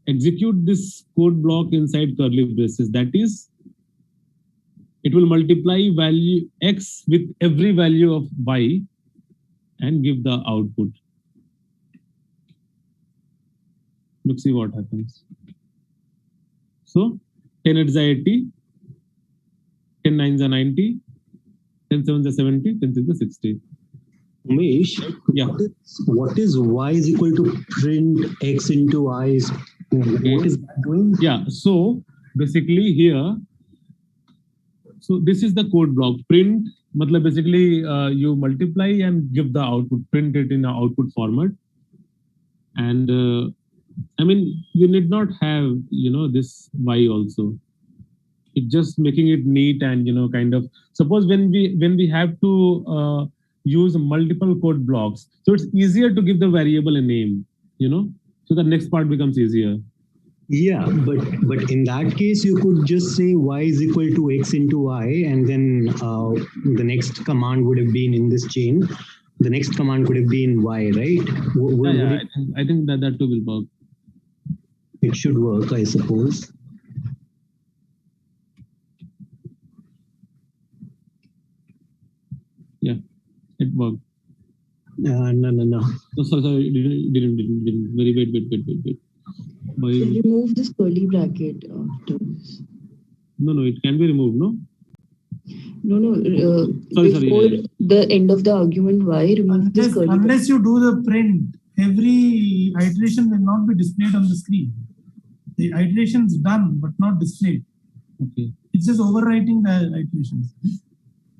execute this code block inside curly braces. That is, it will multiply value x with every value of y and give the output. Let's see what happens. So 10 8s are 80, 10 9s are 90, 10 7s are 70, 10 6s are 60. Umesh, Yeah. what is y is equal to print x into I? What is that doing? Yeah, so basically here, so this is the code block. Print, matlab basically you multiply and give the output, print it in an output format. And I mean, you need not have, this y also. It's just making it neat and, kind of, suppose when we have to use multiple code blocks, so it's easier to give the variable a name, so the next part becomes easier. Yeah, but in that case, you could just say y is equal to x into y, and then the next command would have been in this chain. The next command could have been y, right? I think that too will work. It should work, I suppose. Yeah, it worked. No. No, sorry, didn't. Wait. Remove this curly bracket after this. No, it can be removed, no? No. Before the end of the argument y, remove this curly bracket. Unless you do the print, every iteration will not be displayed on the screen. The iteration is done but not displayed. Okay. It's just overwriting the iterations.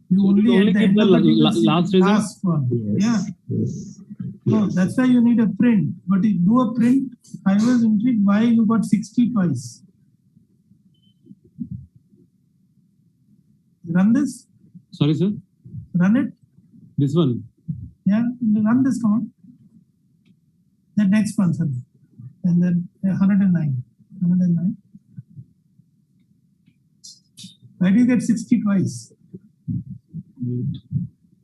You So only at the keep end the of the last one. Yes. Yeah. Yes. So that's why you need a print. But if you do a print, I was intrigued why you got 60 twice. Run this. Sorry, sir. Run it. This one. Yeah. Run this command. The next one, sir. And then 109. Why do you get 60 twice?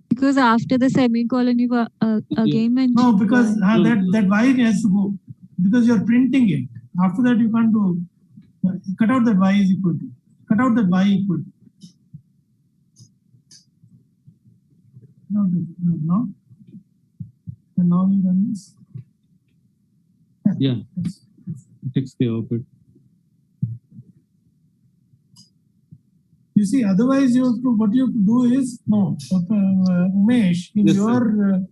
Because after the semicolon, you again mentioned. No, because that y has to go. Because you're printing it. After that, you can't do. Cut out that y is equal to. Cut out that y equal to. No. And now you run this. Yeah. It takes care of it. You see, otherwise you have to, what you have to do is, Umesh, in Yes, your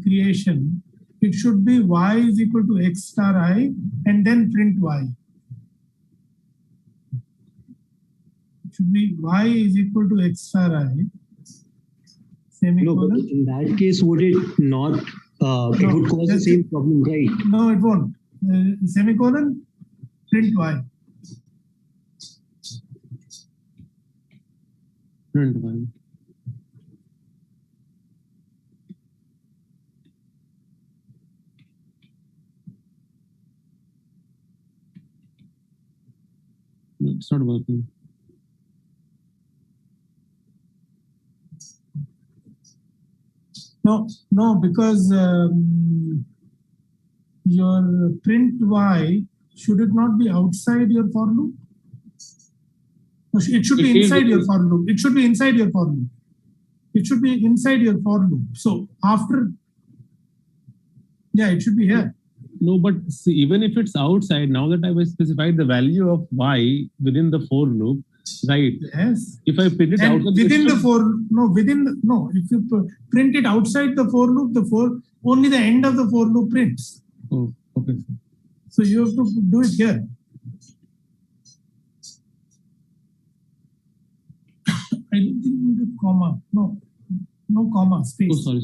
creation, it should be y is equal to x star I and then print y. should be y is equal to x star I, No, semicolon. but in that case, would it not? It would cause the same problem, right? No, it won't. Semicolon, print y. Print y. No, it's not working. No, because your print y, should it not be outside your for loop? It should be inside your for loop. It should be inside your for loop. It should be inside your for loop. So after, yeah, it should be here. No, but see, even if it's outside, now that I have specified the value of y within the for loop, right? Yes. If I print it And outside, within the if you print it outside the for loop, only the end of the for loop prints. Oh, okay. So you have to do it here. I don't think we need a comma. No comma, space. Oh, sorry.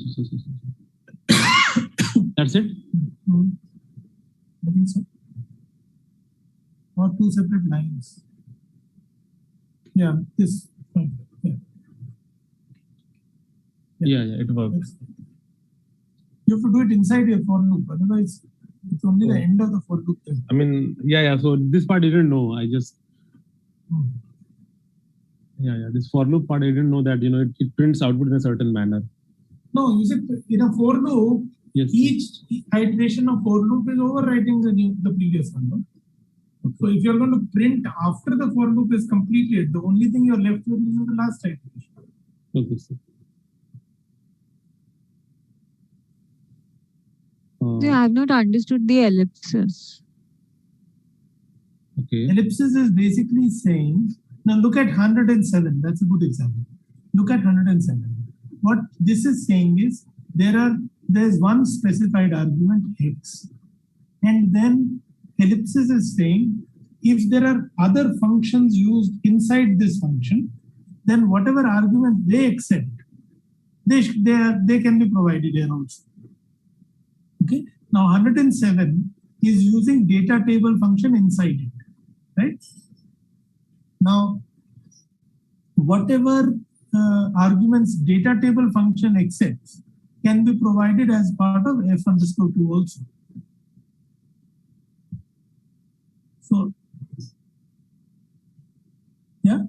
That's it? I think so. Or two separate lines. Yeah, this. Yeah, it works. You have to do it inside your for loop. Otherwise, it's only the end of the for loop. Thing. I mean, yeah. So this part I didn't know. I just, this for loop part I didn't know that it prints output in a certain manner. No, you see, in a for loop, yes, each iteration of for loop is overwriting the previous one. No? Okay. So if you're going to print after the for loop is completed, the only thing you're left with is the last iteration. Okay, sir. So I have not understood the ellipsis. Okay. Ellipsis is basically saying, now look at 107. That's a good example. Look at 107. What this is saying is there's one specified argument x, and then ellipsis is saying if there are other functions used inside this function, then whatever argument they accept, they can be provided here also. Okay. Now 107 is using data table function inside it, right? Now, whatever arguments data table function accepts can be provided as part of f_2 also. So, yeah,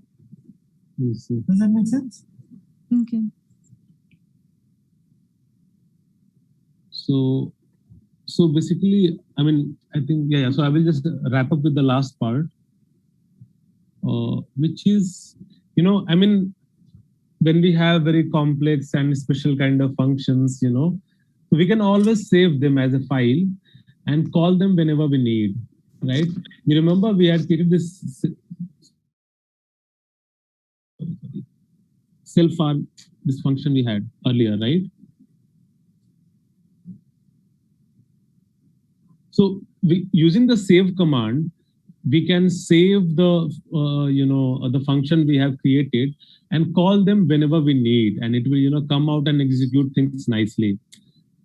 Yes, sir. does that make sense? Okay. So basically, I mean, I think, so I will just wrap up with the last part, which is, I mean, when we have very complex and special kind of functions, we can always save them as a file and call them whenever we need, right? You remember we had created this self-arg, this function we had earlier, right? So using the save command, we can save the the function we have created and call them whenever we need, and it will come out and execute things nicely.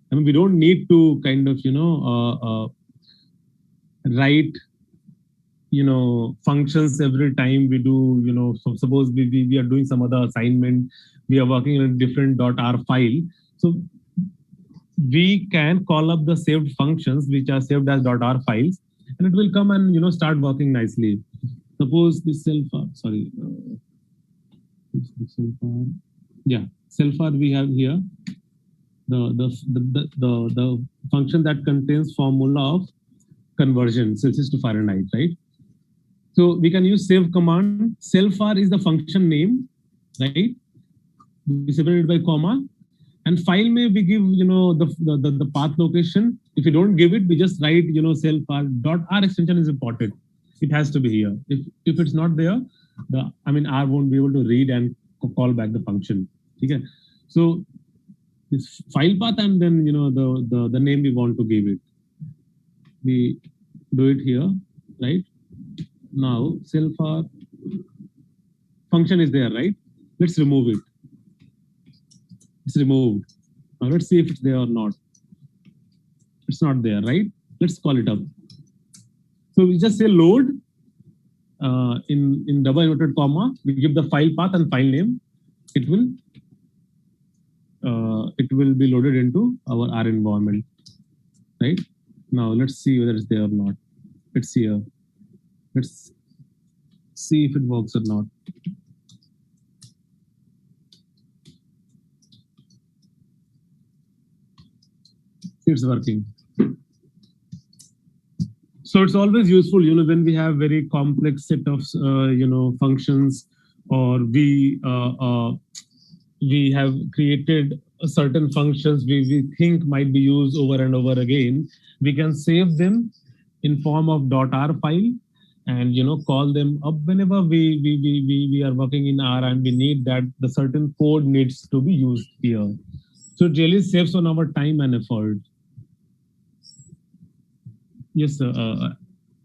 I mean, we don't need to kind of write functions every time we do so suppose we are doing some other assignment, we are working in a different .r file, so we can call up the saved functions which are saved as .r files, and it will come and start working nicely. Suppose this self-arg we have here the function that contains formula of conversion Celsius to Fahrenheit, right? So we can use save command. Self-arg is the function name, right? We separate it by comma. And file may we give the path location. If you don't give it, we just write self-arg. .r extension is important. It has to be here. If it's not there, R won't be able to read and call back the function. Okay. So this file path and then the name we want to give it. We do it here, right? Now self-arg function is there, right? Let's remove it. It's removed. Now let's see if it's there or not. It's not there, right? Let's call it up. So we just say load in double inverted comma. We give the file path and file name. It will be loaded into our R environment, right? Now let's see whether it's there or not. Let's see here. Let's see if it works or not. It's working. So it's always useful, when we have very complex set of, functions, or we have created certain functions we think might be used over and over again. We can save them in form of .r file and, call them up whenever we are working in R and we need that the certain code needs to be used here. So it really saves on our time and effort. Yes, sir.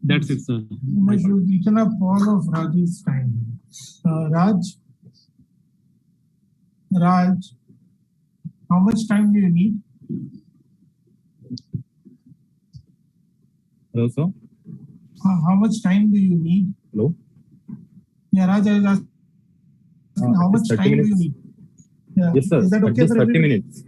That's it, sir. You've eaten up all of Raj's time. Raj, how much time do you need? Hello, sir. How much time do you need? Hello. Yeah, Raj, I was asking how much time do you need? Yeah. Yes, sir. Is that okay for 30 everybody? minutes.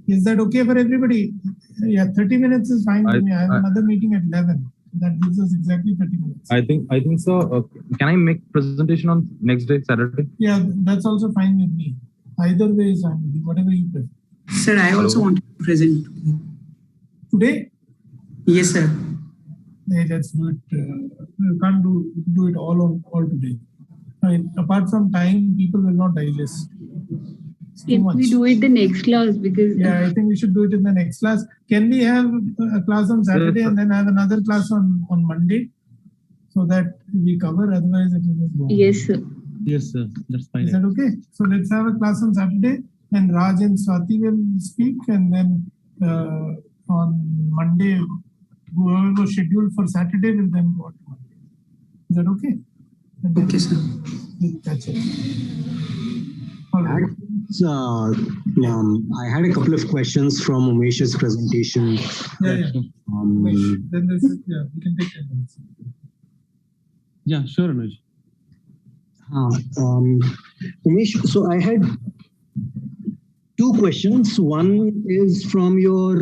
Is that okay for everybody? Yeah, 30 minutes is fine for me. I have another meeting at 11. That gives us exactly 30 minutes. I think so. Can I make presentation on next day, Saturday? Yeah, that's also fine with me. Either way is fine with you, whatever you prefer. Sir, I also want to present. Today? Yes, sir. Hey, let's do it. You can't do it all today. I mean, apart from time, people will not digest. Can we do it the next class? Because yeah, I think we should do it in the next class. Can we have a class on Saturday and then have another class on Monday so that we cover? Otherwise, it will just go. Yes, sir. Yes, sir. That's fine. Is that okay? So let's have a class on Saturday, and Raj and Swati will speak, and then on Monday, whoever was scheduled for Saturday will then go on to Monday. Is that okay? Okay, sir. That's it. All right. I had a couple of questions from Umesh's presentation. Yeah. Then this is, we can take 10 minutes. Yeah, sure, Anuj. Umesh, so I had two questions. One is from your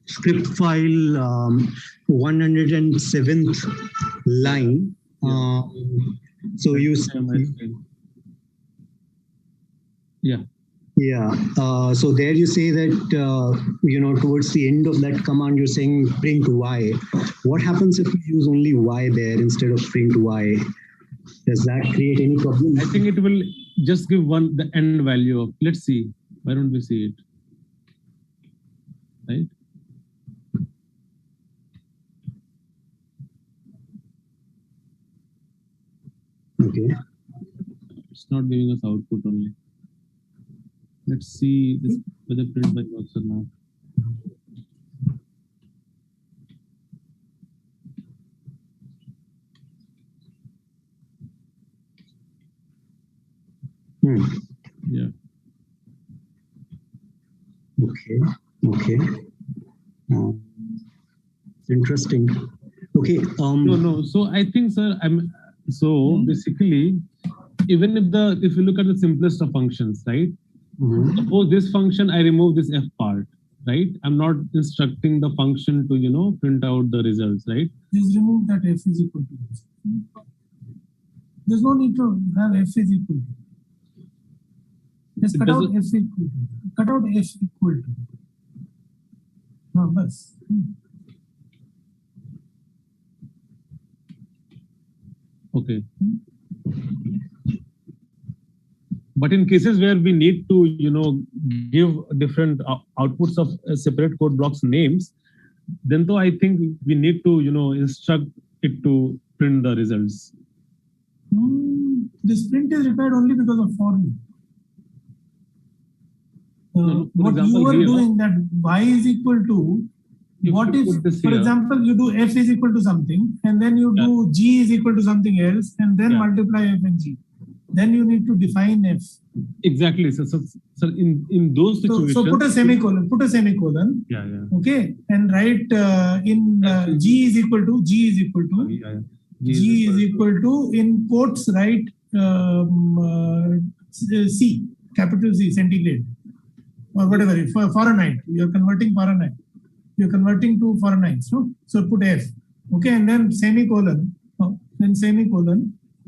script file 107th line. So you so there you say that towards the end of that command you're saying print y. What happens if you use only y there instead of print y? Does that create any problem? I think it will just give the end value of, let's see, why don't we see it, right? Okay. It's not giving us output only. Let's see this, whether print by works or not. Yeah. Okay. Interesting. Okay. No. So I think, sir, basically, even if you look at the simplest of functions, right? Suppose this function, I remove this f part, right? I'm not instructing the function to, print out the results, right? Just remove that f is equal to this. There's no need to have f is equal to. Just cut out f equal to. Cut out f equal to. No, that's. Okay. But in cases where we need to, give different outputs of separate code blocks names, then though I think we need to, instruct it to print the results. This print is required only because of for loop. What example, you were doing that y is equal to, what if, for example, you do f is equal to something, and then you do g is equal to something else, and then multiply f and g. then you need to define f. Exactly. So in those situations. So put a semicolon. Put a semicolon. Yeah. Okay, and write G is equal to G is equal to in quotes write C, capital C, centigrade or whatever, Fahrenheit. You are converting Fahrenheit. You are converting to Fahrenheit. So put F. Okay, and then semicolon.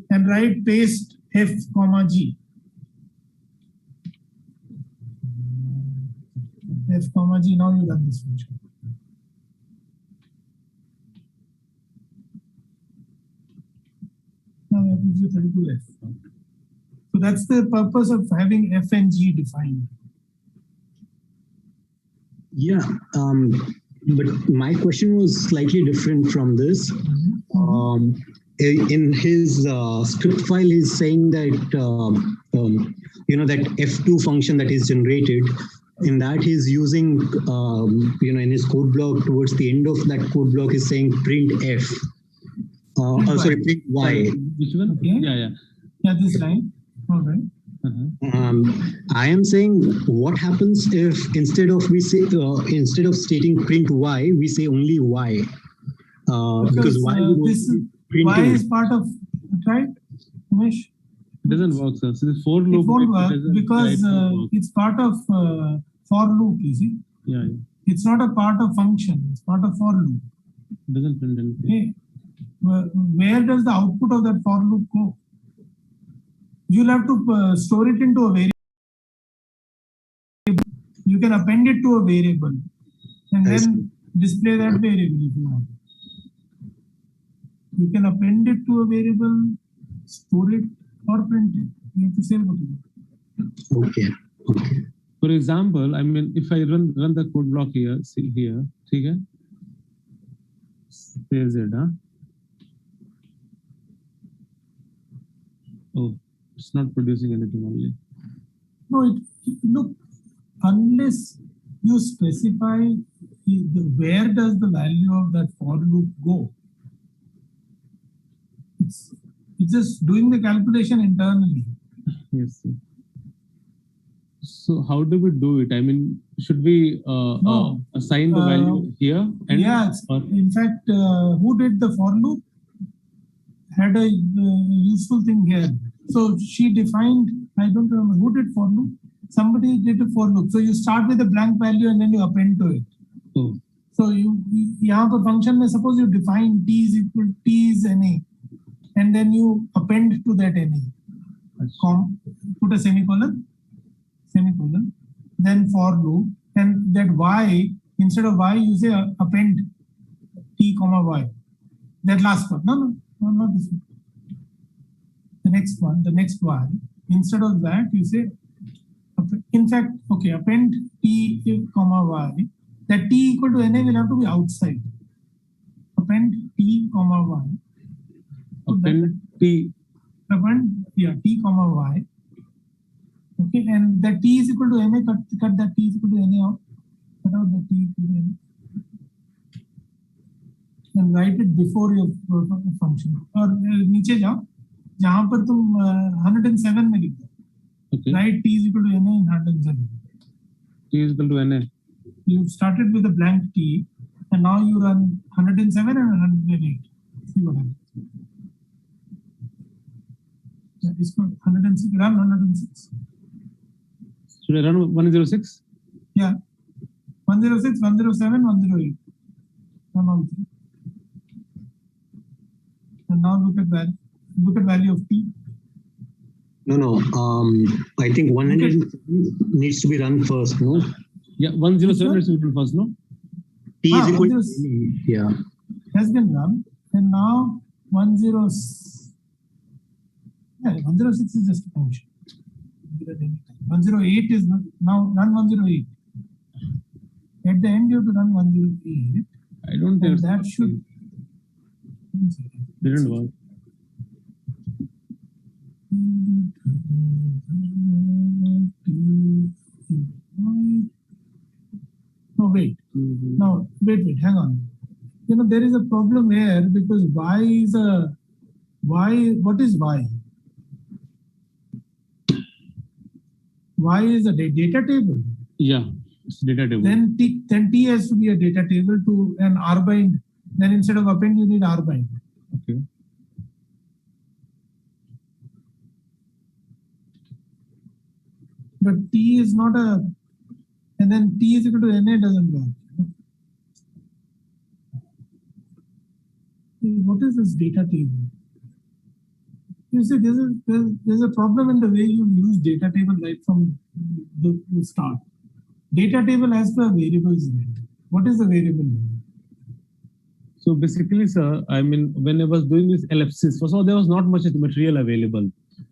And write paste F comma G. F comma G. Now you run this function. Now that gives you 32F. So that's the purpose of having F and G defined. Yeah, but my question was slightly different from this. In his script file, he's saying that that F2 function that is generated. In that, he's using in his code block towards the end of that code block is saying print F. Print Y. Which one? Okay. Yeah, this line. All right. I am saying, what happens if instead of stating print Y, we say only Y? Because Y is part of, right, Umesh? It doesn't work, sir. So the for loop. It won't work because it's part of for loop, you see? Yeah. It's not a part of function. It's part of for loop. It doesn't print anything. Okay. Where does the output of that for loop go? You'll have to store it into a variable. You can append it to a variable and then display that variable if you want. You can append it to a variable, store it, or print it. You have to say what you want. Okay. For example, I mean, if I run the code block here, see here, okay? There's it, huh? Oh, it's not producing anything only. No, look, unless you specify where does the value of that for loop go, it's just doing the calculation internally. Yes, sir. So how do we do it? I mean, should we assign the value here? In fact, who did the for loop had a useful thing here. So she defined, I don't remember who did for loop. Somebody did a for loop. So you start with a blank value and then you append to it. Oh. So यहाँ पर function में suppose you define t is equal to t is NA, and then you append to that NA. Put a semicolon, then for loop, and that y, instead of y you say append t comma y. That last one. No, not this one. The next one, the next y. Instead of that you say, in fact, okay, append t comma y. That t equal to NA will have to be outside. Append t comma y. Append t. T comma y. Okay, and that t is equal to NA, cut that t is equal to NA out. Cut out the t equal to NA. And write it before your function. और नीचे जाओ, जहाँ पर तुम 107 में लिखो. Okay. Write t is equal to NA in 107. T is equal to NA. You started with a blank t, and now you run 107 and 108. See what happens. It's 106. Run 106. Should I run 106? Yeah. 106, 107, 108. Run all three. And now look at value of t. No. I think 100 needs to be run first, no? Yeah, 107 is written first, no? T is equal to yeah. Has been run, and now 106 is just a function. 108 is now run 108. At the end, you have to run 108. I don't think that should. Didn't work. No, wait. No, wait, hang on. There is a problem here because what is y? Y is a data table. Yeah, it's data table. Then T has to be a data table to an R-bind. Then instead of append, you need R-bind. Okay. But T is not a, and then T is equal to NA doesn't work. What is this data table? You see, there's a problem in the way you use data table right from the start. Data table has to have variables in it. What is the variable name? So basically, sir, I mean, when I was doing this ellipsis, first of all, there was not much material available.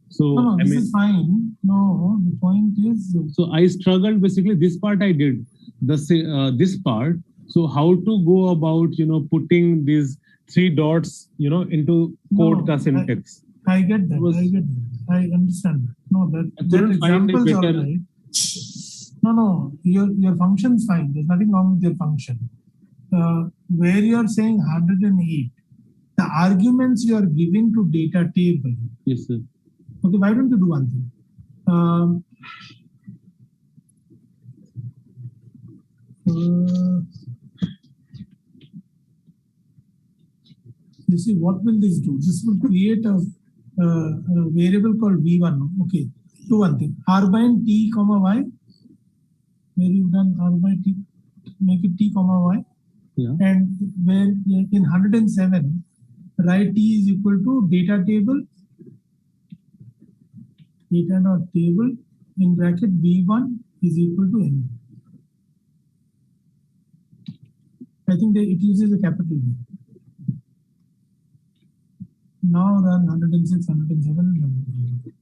So No, this is fine. No, the point is. So I struggled. Basically, this part I did. This part. So how to go about, putting these 3 dots, into code ka syntax. I get that. I understand that. No, that example is all right. No, your function's fine. There's nothing wrong with your function. Where you're saying 108, the arguments you are giving to data table. Yes, sir. Okay, why don't you do one thing? You see, what will this do? This will create a variable called v1. Okay, do one thing. R bind t comma y. Where you've done R by t, make it t comma y. Yeah. And where in 107, write t is equal to data table. Data dot table in bracket v1 is equal to n. I think it uses a capital V. Now run 106, 107 and 108.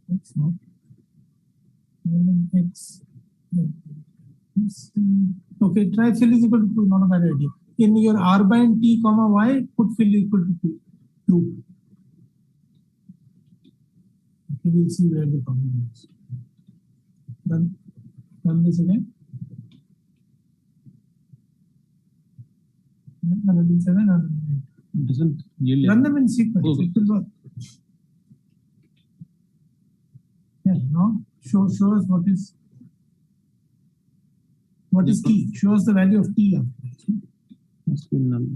That's not x. Okay, try fill is equal to 2, not a bad idea. In your R bind t comma y, put fill equal to 2. Okay, we'll see where the problem is. Run this again. 107, 108. It doesn't really run them in sequence. Okay. It will work. Yeah, now show us what is t. Show us the value of t. Must be null.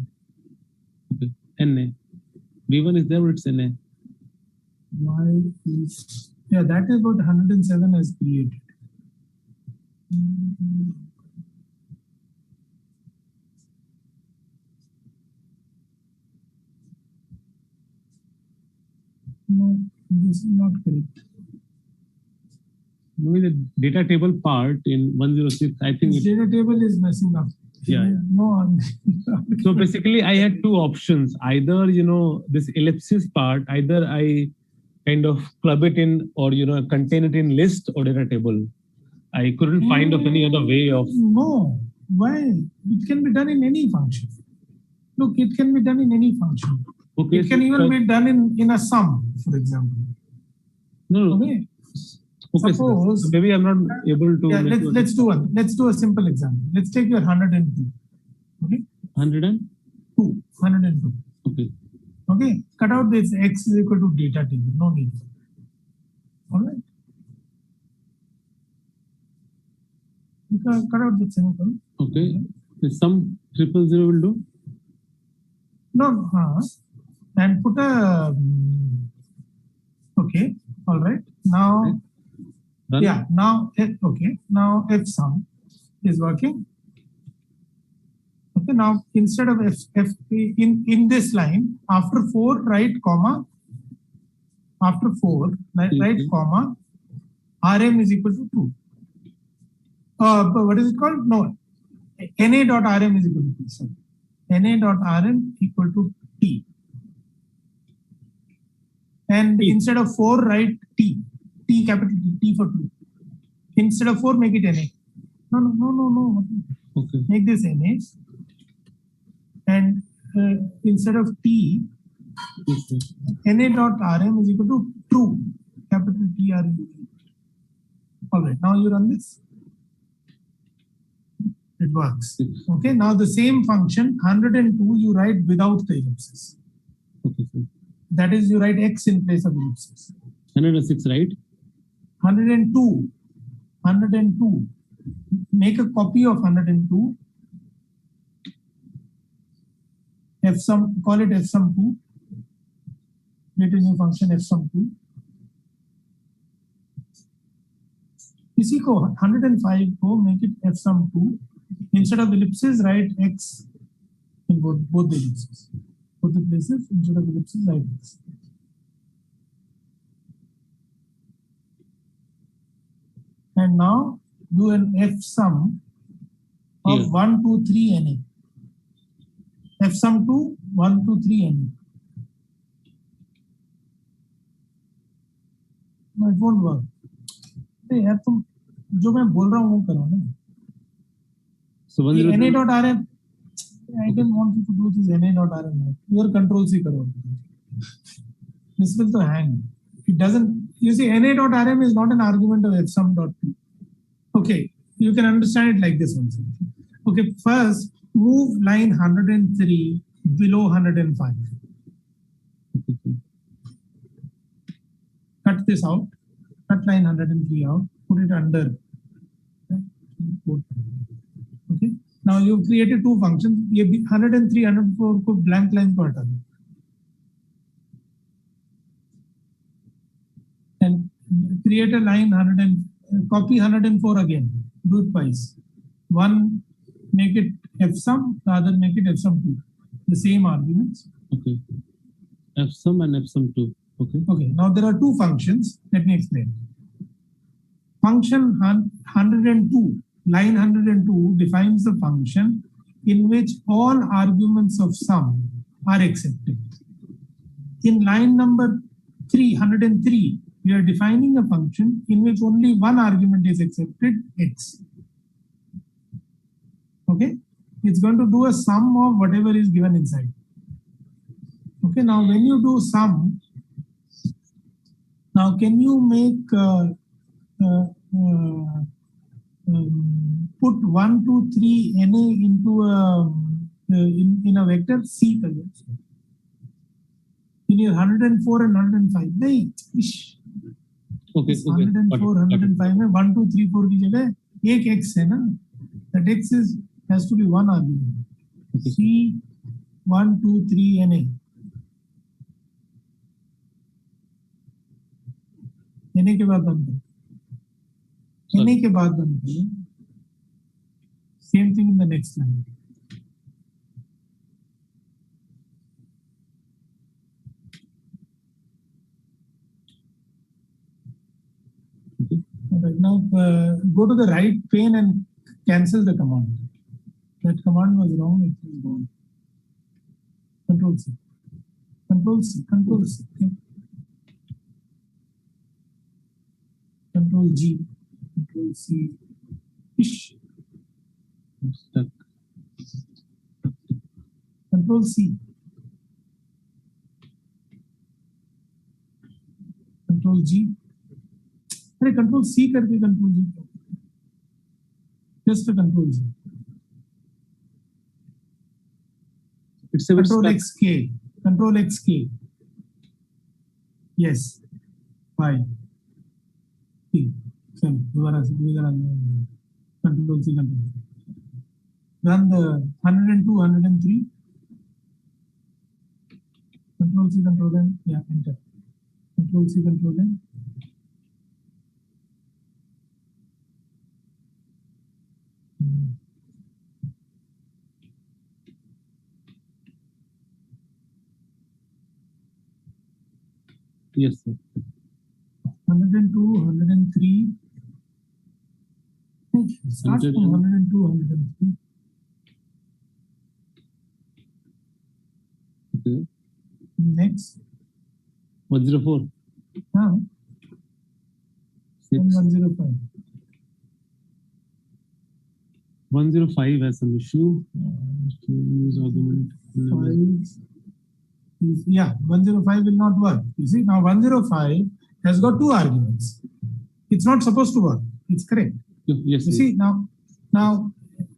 Okay, NA. V1 is there, but it's NA. Y is, yeah, that is what 107 has created. No, this is not correct. Maybe the data table part in 106, I think. This data table is messing up. Yeah. No. So basically, I had 2 options. Either, this ellipsis part, either I kind of club it in or, contain it in list or data table. I couldn't find of any other way of. No. Why? It can be done in any function. Look, it can be done in any function. Okay, it can even be done in a sum, for example. No. Okay. Okay, suppose, so maybe I'm not able to. Yeah, let's do one. Let's do a simple example. Let's take your 102. Okay. 102. 102. Okay. Okay. Cut out this x is equal to data table. No need. All right. Cut out the semicolon. Okay. Some 000 will do. No. And put a. Okay. All right. Now. Okay. Done. Yeah, now, okay, now f sum is working. Okay, now instead of f in this line, after 4, write comma, after 4, write comma, rm is equal to 2. What is it called? No, na dot rm is equal to 2. Sorry. Na dot rm equal to t. And instead of 4, write t. T capital T for 2. Instead of 4, make it NA. No. Okay. Make this NA. And instead of T, NA dot RM is equal to true. Capital T R U. All right. Now you run this. It works. Okay. Now the same function 102 you write without the ellipsis. Okay. that is, you write x in place of ellipsis. 106, right? 102. 102. Make a copy of 102. F sum, call it f sum 2. Create a new function f sum 2. इसी को 105 को make it f sum 2. Instead of ellipses, write x in both the ellipses. Both the places, instead of ellipses, write x. And now do an f sum of 1, 2, 3 NA. F sum 2, 1, 2, 3 NA. No, it won't work. Hey, यार तुम जो मैं बोल रहा हूँ वो करो ना. So NA.rm. I didn't want you to do this NA.rm. Your control C करो. This will to hang. It doesn't. You see, NA.rm is not an argument of fsum.p. Okay, you can understand it like this one. Okay, first move line 103 below 105. Cut this out. Cut line 103 out. Put it under. Okay. Now you've created two functions. 103, 104 को blank lines को हटा दो. And create a line 100 and copy 104 again. Do it twice. One make it f sum, the other make it f sum 2. The same arguments. Okay. F sum and f sum 2. Okay. Okay. Now there are two functions. Let me explain. Function 102, line 102 defines the function in which all arguments of sum are accepted. In line number 303, we are defining a function in which only one argument is accepted, x. Okay, it's going to do a sum of whatever is given inside. Okay, now when you do sum, now can you make put 1, 2, 3 NA into a in a vector C color. In your 104 and 105, नहीं, Okay. 104, 105 में 1, 2, 3, 4 की जगह एक x है ना? That x has to be one argument. Okay. C 1, 2, 3 NA. NA के बाद बंद करो. NA के बाद बंद करो. Same thing in the next line. Right now, go to the right pane and cancel the command. That command was wrong. It is gone. Control C. Control C. Control C. Okay. Control G. Control C. Ish. Stuck. Control C. Control G. अरे control C करके control G, just control G. It's a bit control stuck. X के, control X के. Yes, fine. ठीक, चलो दोबारा से control C control. Run the 102, 103. Control C, control N. Yeah, enter. Control C, control N. Yes, sir. 102, 103. Start from 102, 103. Okay. Next. 104. Now, 6. 105. 105 has some issue. Use argument. Yeah, 105 will not work. You see, now 105 has got two arguments. It's not supposed to work. It's correct. Yes. You see, now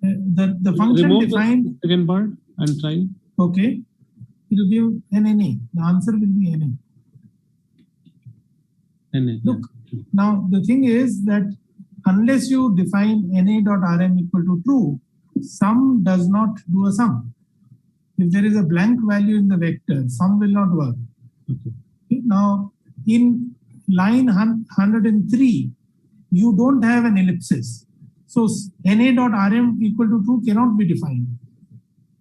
the function remove defined. the second part and try. Okay. it will give an NA. The answer will be NA. Look, now the thing is that unless you define NA.Rm equal to true, sum does not do a sum. If there is a blank value in the vector, sum will not work. Okay. Now, in line 103, you don't have an ellipsis. So NA.Rm equal to true cannot be defined.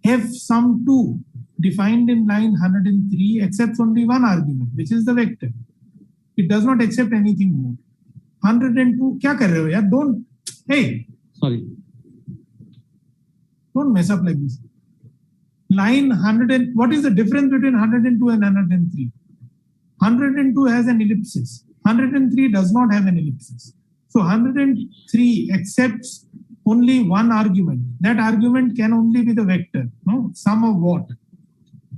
F sum 2 defined in line 103 accepts only one argument, which is the vector. It does not accept anything more. 102, kya kar rahe ho yaar? Don't, hey. Sorry. Don't mess up like this. Line 100, what is the difference between 102 and 103? 102 has an ellipsis. 103 does not have an ellipsis. So 103 accepts only one argument. That argument can only be the vector, no? Sum of what?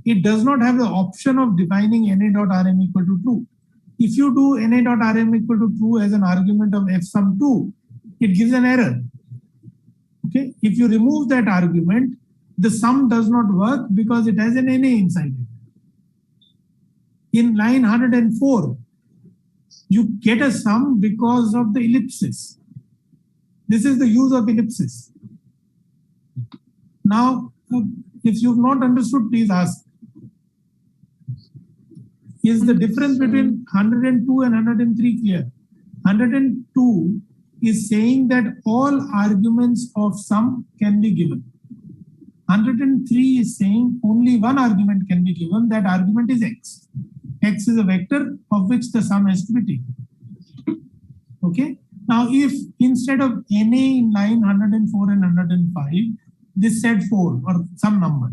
It does not have the option of defining NA.Rm equal to true. If you do NA.Rm equal to true as an argument of F sum 2, it gives an error. Okay. If you remove that argument, the sum does not work because it has an NA inside it. In line 104, you get a sum because of the ellipsis. This is the use of ellipsis. Now, if you've not understood, please ask. Is the difference between 102 and 103 clear? 102 is saying that all arguments of sum can be given. 103 is saying only one argument can be given. That argument is x. X is a vector of which the sum has to be taken. Okay. Now, if instead of NA in line 104 and 105, this said 4 or some number,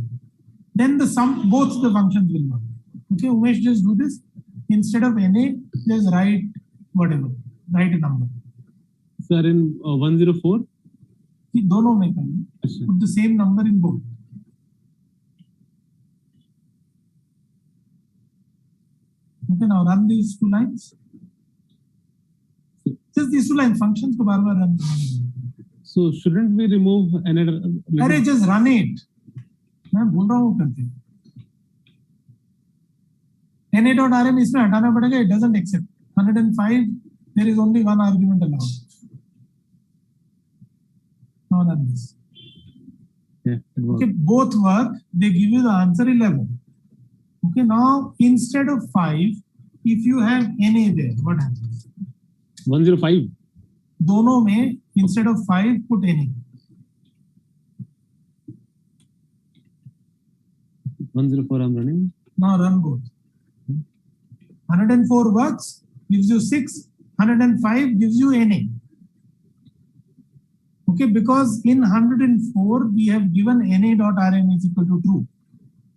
then the sum, both the functions will work. Okay, Umesh, just do this. Instead of NA, just write whatever. Write a number. Sir, in 104? दोनों में करना. Put the same number in both. Okay, now run these two lines. Just these two lines, functions को बार-बार run करना. So shouldn't we remove another? अरे just run it. मैं बोल रहा हूँ करते. NA.Rm इसमें हटाना पड़ेगा. It doesn't accept. 105, there is only one argument allowed. Now run this. Yeah, okay, both work. They give you the answer 11. Okay, now instead of 5, if you have NA there, what happens? 105. दोनों में instead of 5, put NA. 104 I'm running. Now run both. 104 works, gives you 6. 105 gives you NA. Okay, because in 104 we have given NA.Rm is equal to true.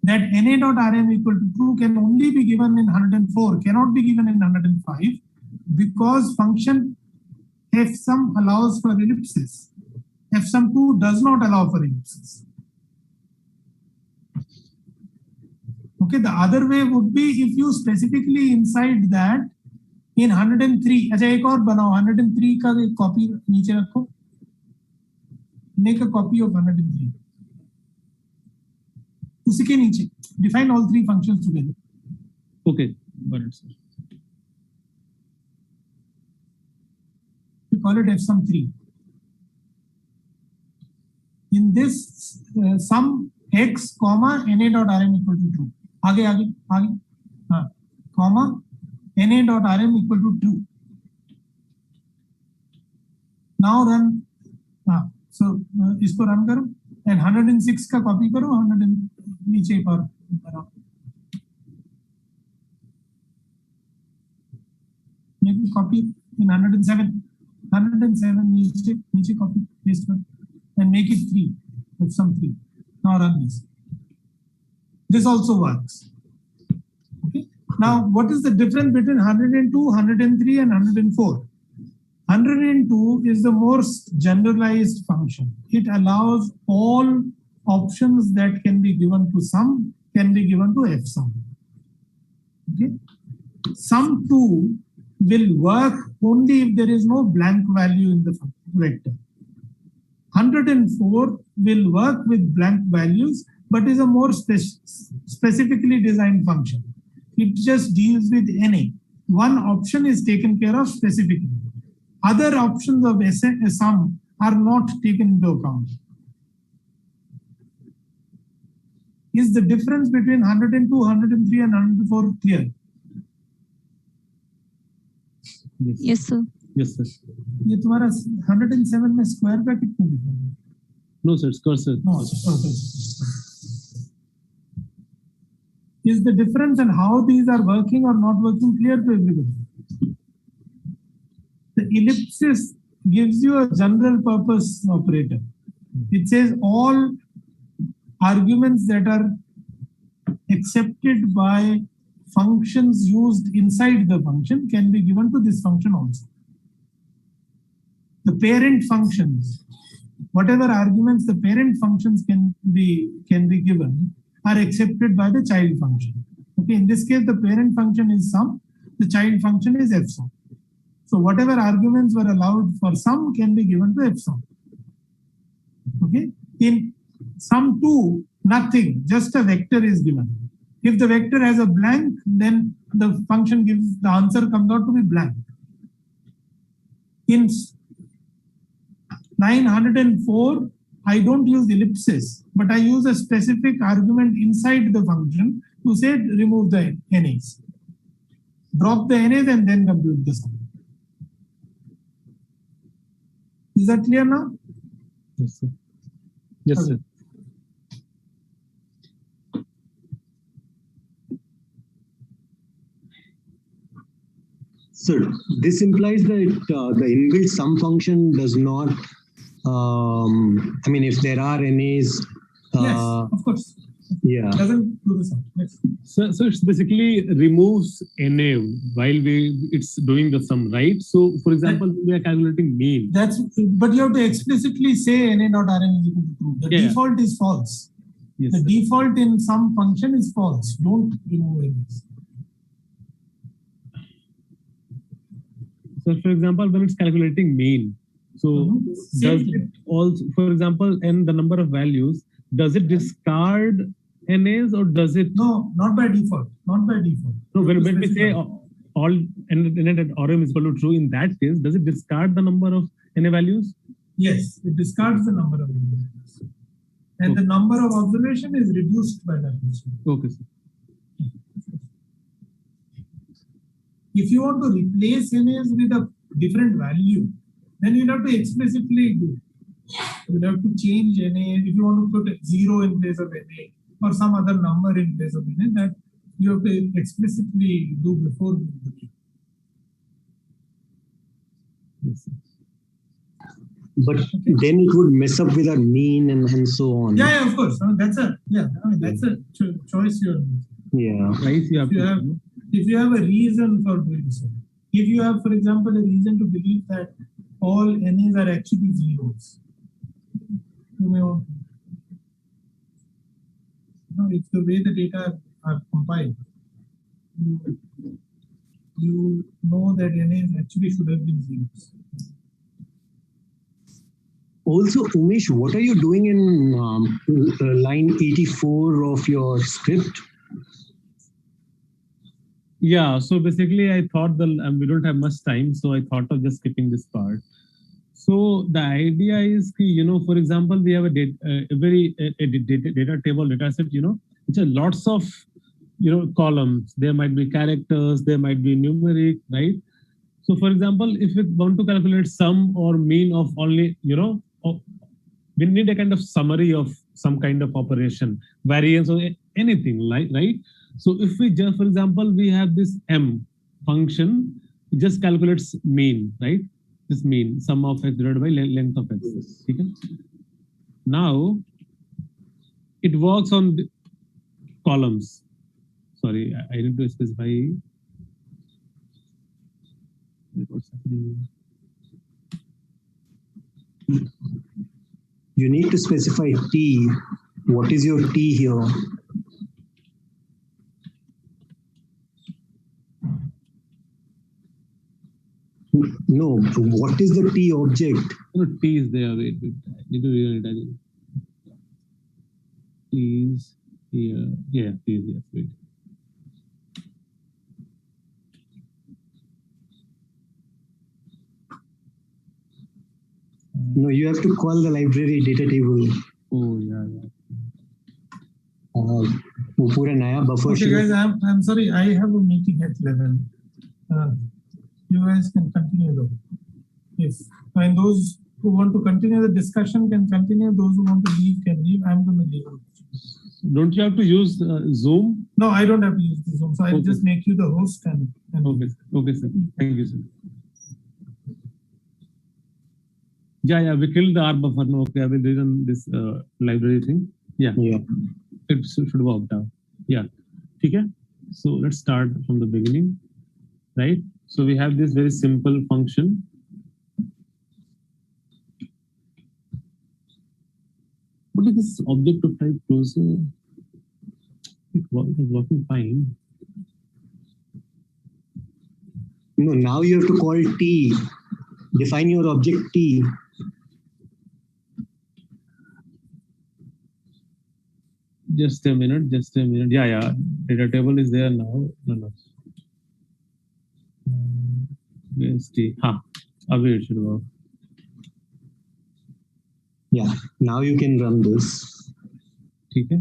That NA.Rm equal to true can only be given in 104, cannot be given in 105, because function f sum allows for ellipsis. F sum 2 does not allow for ellipsis. Okay, the other way would be if you specifically inside that in 103, अच्छा एक और बनाओ 103 का एक copy नीचे रखो. Make a copy of 103. उसी के नीचे define all three functions together. Okay, got it, sir. We call it f sum 3. In this sum x comma NA.Rm equal to true. आगे आगे आगे हाँ comma NA.Rm equal to true. Now run हाँ so इसको run करो and 106 का copy करो 100 नीचे पर करो. Maybe copy in 107 नीचे copy paste करो and make it 3 with some 3. Now run this. This also works. Okay. Now, what is the difference between 102, 103, and 104? 102 is the most generalized function. It allows all options that can be given to sum can be given to f sum. Okay. Sum 2 will work only if there is no blank value in the vector. 104 will work with blank values, but is a more specifically designed function. It just deals with NA. One option is taken care of specifically. Other options of sum are not taken into account. Is the difference between 102, 103 and 104 clear? Yes, sir. Yes, sir. ये तुम्हारा 107 में square bracket क्यों लिखा है? No, sir. It's cursor. No, okay. Is the difference in how these are working or not working clear to everybody? The ellipsis gives you a general purpose operator. It says all arguments that are accepted by functions used inside the function can be given to this function also. The parent functions, whatever arguments the parent functions can be given, are accepted by the child function. Okay, in this case, the parent function is sum, the child function is f sum. So whatever arguments were allowed for sum can be given to f sum. Okay, in sum 2, nothing, just a vector is given. If the vector has a blank, then the function gives, the answer comes out to be blank. In line 104, I don't use ellipsis, but I use a specific argument inside the function to say remove the NAs. Drop the NAs and then compute the sum. Is that clear now? Yes, sir. Yes, Okay. sir. So this implies that the inbuilt sum function does not, I mean, if there are NAs, Yes, of course. yeah. Doesn't do the sum. Yes. So it's basically removes NA while it's doing the sum, right? So for example, we are calculating mean. That's, but you have to explicitly say NA dot Rn is equal to true. The Yeah. default is false. Yes, The sir. default in some function is false. Don't remove NAs. So for example, when it's calculating mean, so does Same it also, for example, n the number of values, does it discard NAs or does it? No, not by default. Not by default. No, You have when to we say specify. all n at RM is equal to true, in that case, does it discard the number of NA values? Yes, it discards the number of observations. And the number of observation is reduced by that. Okay, sir. If you want to replace NAs with a different value, then you'll have to explicitly do. You'll have to change NA. If you want to put a 0 in place of NA or some other number in place of NA, that you have to explicitly do before doing the key. Yes, sir. But then it would mess up with our mean and so on. Yeah, yeah, of course. I mean, that's a choice you're making. Yeah. Right, you have If you to. have, if you have a reason for doing so, if you have, for example, a reason to believe that all NAs are actually zeros, you may want. No, it's the way the data are compiled. You know that NAs actually should have been zeros. Also, Umesh, what are you doing in line 84 of your script? Yeah, so basically I thought we don't have much time, so I thought of just skipping this part. So the idea is, for example, we have a data table, data set, which has lots of, columns. There might be characters, there might be numeric, right? So for example, if we want to calculate sum or mean of only, we need a kind of summary of some kind of operation, variance or anything, right? So if we just, for example, we have this M function, it just calculates mean, right? This mean, sum of x divided by length of x. Okay? Now, it works on the columns. Sorry, I need to specify what's happening. You need to specify T. What is your T here? No, what is the T object? T is there. Wait. I need to read it. Please here. Yeah, please here. Wait. No, you have to call the library data table. Oh yeah, yeah. वो पूरा नया buffer Okay, guys, I'm sorry. I have a meeting at 11. You guys can continue though. Yes. And those who want to continue the discussion can continue. Those who want to leave can leave. I'm going to leave. Don't you have to use Zoom? No, I don't have to use the Zoom. So I'll just make you the host and Okay. Okay, sir. Thank you, sir. Yeah, we killed the R buffer. No, okay, I will read this library thing. Yeah. It should work now. Yeah. Okay. So let's start from the beginning, right? So we have this very simple function. What is this object of type closer? It was working fine. No, now you have to call T. Define your object T. Just a minute. Yeah. Data table is there now. No. Where's T? Away it should work. Yeah, now you can run this. Okay.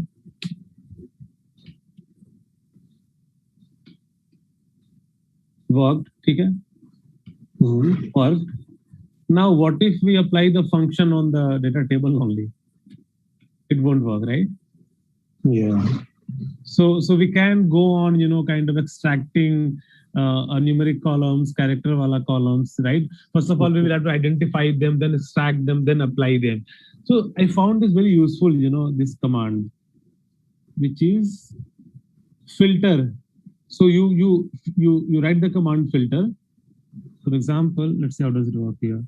Worked. Okay. Worked. Now, what if we apply the function on the data table only? It won't work, right? Yeah. So we can go on, kind of extracting numeric columns, character wala columns, right? First of all, we will have to identify them, then extract them, then apply them. So I found this very useful, this command, which is filter. So you write the command filter. For example, let's see how does it work here.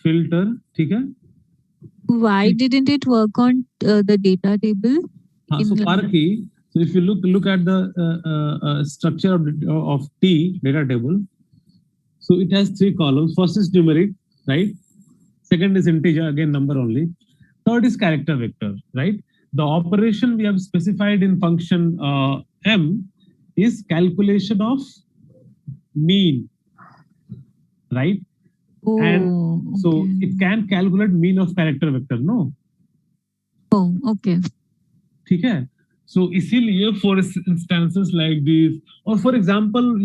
Filter, okay? Why didn't it work on the data table? So Parky, so if you look at the structure of T data table, so it has 3 columns. First is numeric, right? Second is integer, again number only. Third is character vector, right? The operation we have specified in function M is calculation of mean, right? Oh, and so it can calculate mean of character vector, no? Oh, okay. Okay. So इसीलिए for instances like this, or for example,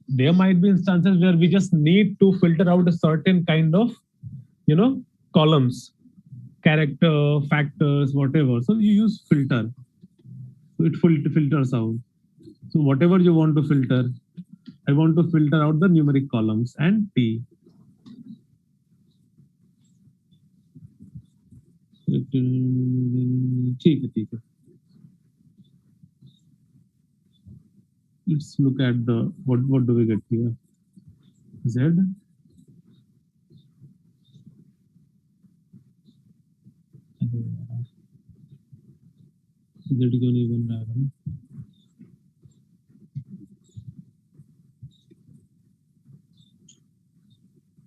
there might be instances where we just need to filter out a certain kind of, columns, character, factors, whatever. So you use filter. So it filters out. So whatever you want to filter, I want to filter out the numeric columns and T. ठीक है. Let's look at the what do we get here? Z.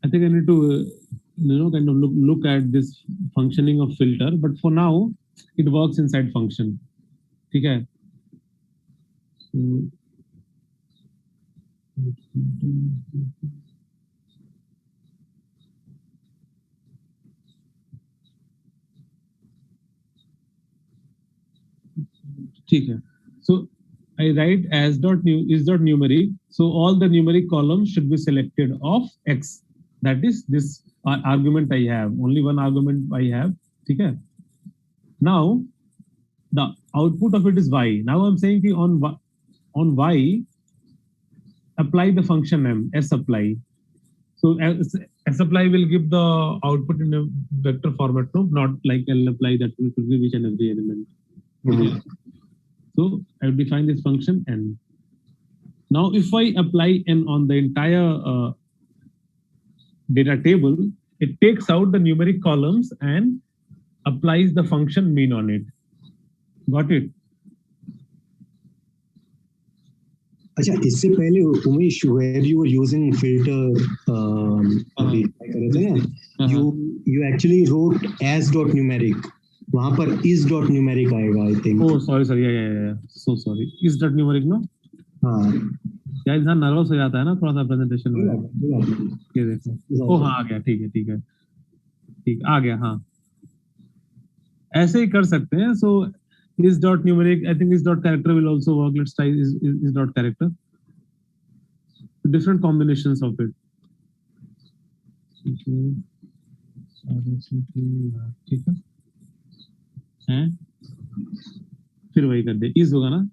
I think I need to kind of look at this functioning of filter, but for now it works inside function. Okay. So so I write as is dot numeric. So all the numeric columns should be selected of X. That is this argument I have. Only one argument I have. Okay. Now the output of it is Y. Now I'm saying on Y, apply the function M, sapply. So sapply will give the output in a vector format, no? Not like lapply that will give each and every element. Okay. So I will define this function N. Now if I apply N on the entire data table, it takes out the numeric columns and applies the function mean on it. Got it? अच्छा, इससे पहले Umesh, where you were using filter, you actually wrote as dot numeric. वहां पर is dot numeric आएगा I think. Oh, sorry, yeah. So sorry. Is that numeric, no? हाँ क्या इंसान nervous हो जाता है ना थोड़ा सा प्रेजेंटेशन में। ये देखो, ओ हाँ आ गया, ठीक है, आ गया, हाँ ऐसे ही कर सकते हैं। सो is dot numeric, I think is dot character will also work. Let's try is dot character. Different combinations of it. ठीक है, फिर वही कर दे, is होगा ना,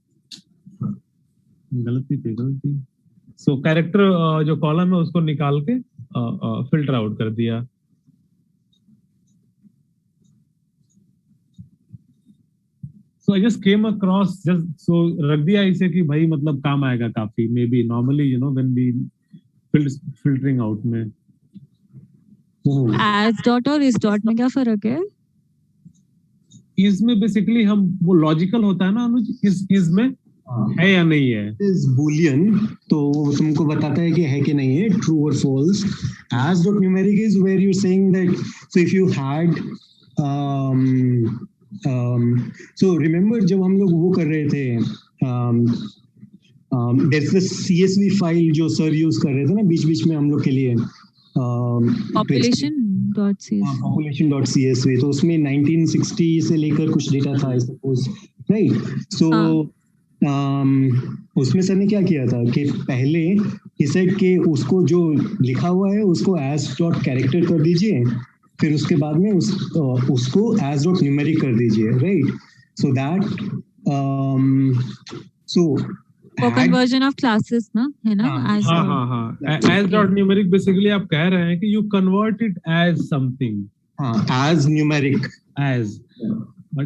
गलती। सो कैरेक्टर जो कॉलम है उसको निकाल के फिल्टर आउट कर दिया। So I just came across so रख दिया इसे कि भाई मतलब काम आएगा काफी, may be normally when we filtering out में। as dot और is dot में क्या फर्क है? is में बेसिकली हम वो लॉजिकल होता है ना अनुज, is में है या नहीं है, is boolean, तो वो तुमको बताता है कि है कि नहीं है, true or false. As dot numeric is where you're saying that, so if you had so remember जब हम लोग वो कर रहे थे there's the CSV file जो सर यूज कर रहे थे ना बीच में हम लोग के लिए population.csv, तो उसमें 1960 से लेकर कुछ डेटा था आई सपोज, राइट? सो उसमें सर ने क्या किया था कि पहले ही सेड के उसको जो लिखा हुआ है उसको as dot character कर दीजिए, फिर उसके बाद में उसको as dot numeric कर दीजिए, right? So that spoken version of classes ना, है ना? हाँ as dot numeric बेसिकली आप कह रहे हैं कि you convert it as something, as numeric, as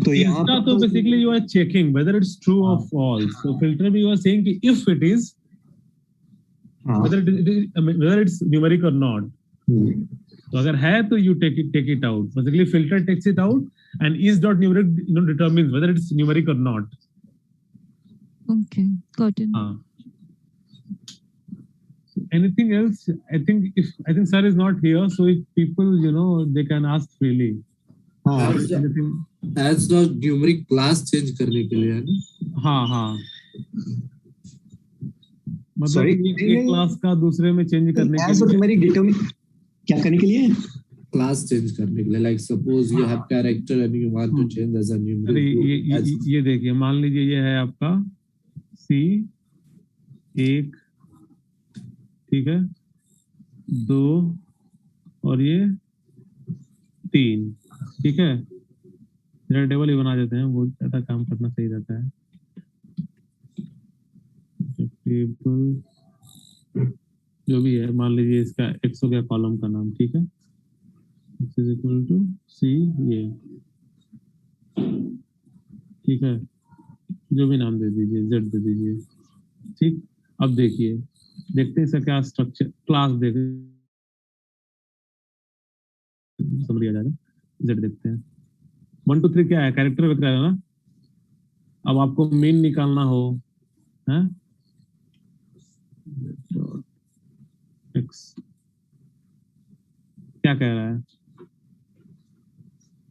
तो इसका तो basically you are checking whether it's true or false. So filter में you are saying कि if it is whether it's numeric or not. तो अगर है तो you take it out. Basically filter takes it out and is dot numeric determines whether it's numeric or not. Okay, got it. Anything else? I think sir is not here, so if people they can ask freely. as dot numeric class change करने के लिए है ना? हाँ मतलब एक class का दूसरे में चेंज करने के लिए numeric determine क्या करने के लिए? क्लास चेंज करने के लिए, like suppose you have character and you want to change as a numeric. ये देखिए, मान लीजिए ये है आपका C1, ठीक है, 2 और ये 3, ठीक है, जरा टेबल ही बना देते हैं, वो ज्यादा काम करना सही रहता है। टेबल जो भी है, मान लीजिए इसका x हो गया कॉलम का नाम, ठीक है, x is equal to C, ये ठीक है, जो भी नाम दे दीजिए, z दे दीजिए, ठीक। अब देखते हैं इसका क्या स्ट्रक्चर, क्लास समझ आ जाएगा, z देखते हैं। 1 2 3 क्या है, कैरेक्टर वगैरह है ना। अब आपको मीन निकालना हो, है x क्या कह रहा है,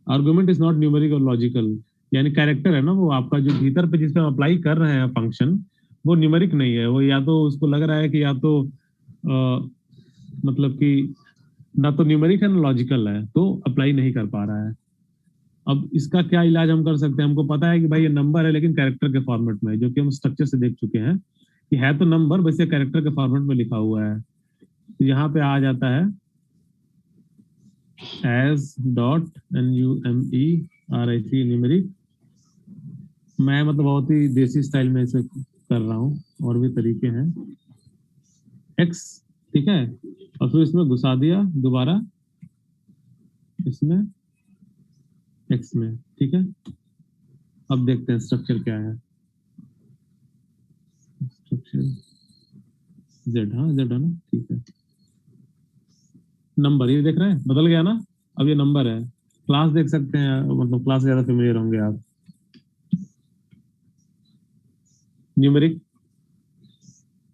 आर्गुमेंट इज नॉट न्यूमेरिक और लॉजिकल, यानी कैरेक्टर है ना वो आपका जो भीतर पे जिस पे अप्लाई कर रहे हैं फंक्शन, वो न्यूमेरिक नहीं है, वो या तो उसको लग रहा है कि या तो मतलब कि ना तो न्यूमेरिक है ना लॉजिकल है, तो अप्लाई नहीं कर पा रहा है। अब इसका क्या इलाज हम कर सकते हैं, हमको पता है कि भाई ये नंबर है लेकिन कैरेक्टर के फॉर्मेट में, जो कि हम स्ट्रक्चर से देख चुके हैं कि है तो नंबर, वैसे कैरेक्टर के फॉर्मेट में लिखा हुआ है। तो यहाँ पे आ जाता है as dot numeric, न्यूमेरिक। मैं मतलब बहुत ही देसी स्टाइल में इसे कर रहा हूँ, और भी तरीके हैं। x, ठीक है, और फिर इसमें घुसा दिया दोबारा इसमें x में, ठीक है। अब देखते हैं स्ट्रक्चर क्या है, स्ट्रक्चर z, हाँ z है ना, ठीक है। नंबर ये देख रहे हैं, बदल गया ना, अब ये नंबर है। क्लास देख सकते हैं, मतलब क्लास ज्यादा फेमिलियर होंगे आप। न्यूमेरिक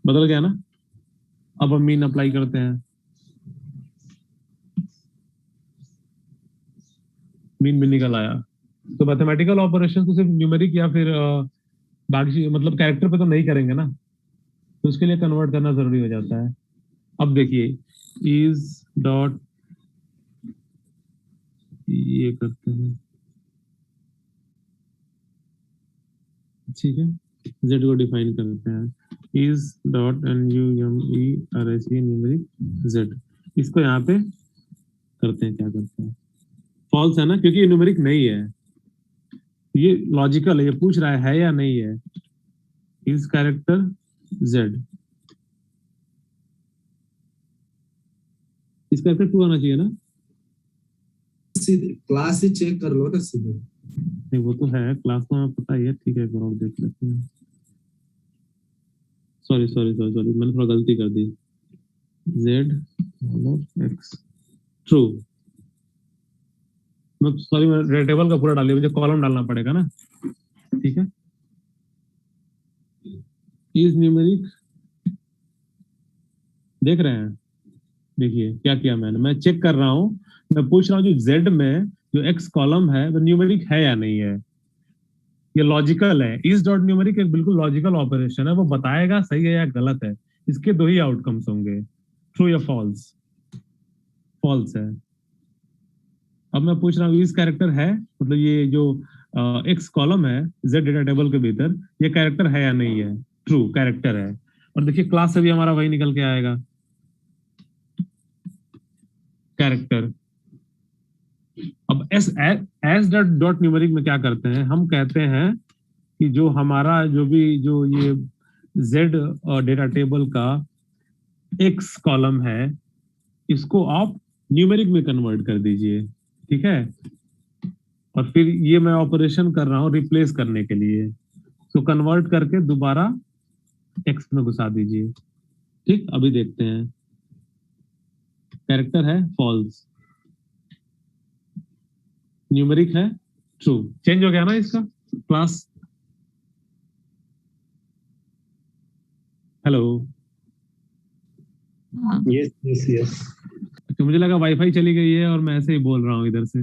बदल गया ना। अब हम मीन अप्लाई करते हैं, मीन भी निकल आया, तो मैथमेटिकल ऑपरेशन तो सिर्फ न्यूमेरिक या फिर बाकी मतलब कैरेक्टर पे तो नहीं करेंगे ना, तो उसके लिए कन्वर्ट करना जरूरी हो जाता है। अब देखिए इज डॉट, ये करते हैं, ठीक है, z को डिफाइन करते हैं, is dot numeric numeric z, इसको यहाँ पे करते हैं, क्या करते हैं, फॉल्स है ना, क्योंकि ये न्यूमेरिक नहीं है, ये लॉजिकल है, ये पूछ रहा है या नहीं है, इज कैरेक्टर z, इस कैरेक्टर 2 आना चाहिए ना, क्लास ही चेक कर लो ना सीधे। नहीं वो तो है, क्लास में हमें पता ही है, ठीक है, एक बार और देख लेते हैं। सॉरी सॉरी सॉरी सॉरी, मैंने थोड़ा गलती कर दी, z x ट्रू, मैं सॉरी, मैं टेबल का पूरा डाल दिया, मुझे कॉलम डालना पड़ेगा ना, ठीक है। इज न्यूमेरिक, देख रहे हैं, देखिए क्या किया मैंने, मैं चेक कर रहा हूं, मैं पूछ रहा हूँ जो z में जो x कॉलम है वो न्यूमेरिक है या नहीं है, ये लॉजिकल है। इज डॉट न्यूमेरिक एक बिल्कुल लॉजिकल ऑपरेशन है, वो बताएगा सही है या गलत है, इसके दो ही आउटकम्स होंगे, ट्रू या फॉल्स, फॉल्स है। अब मैं पूछ रहा हूँ इस कैरेक्टर है, मतलब ये जो एक्स कॉलम है z डेटा टेबल के भीतर, ये कैरेक्टर है या नहीं है, ट्रू कैरेक्टर है। और देखिए क्लास से भी हमारा वही निकल के आएगा, कैरेक्टर। अब एस डॉट न्यूमेरिक में क्या करते हैं, हम कहते हैं कि जो हमारा जो ये z डेटा टेबल का x कॉलम है, इसको आप न्यूमेरिक में कन्वर्ट कर दीजिए, ठीक है। और फिर ये मैं ऑपरेशन कर रहा हूँ रिप्लेस करने के लिए, तो कन्वर्ट करके दोबारा x में घुसा दीजिए, ठीक। अभी देखते हैं, कैरेक्टर है फॉल्स, न्यूमेरिक है ट्रू, चेंज हो गया ना इसका class. Hello, Yes, yes, yes. तो मुझे लगा वाईफाई चली गई है और मैं ऐसे ही बोल रहा हूँ इधर से।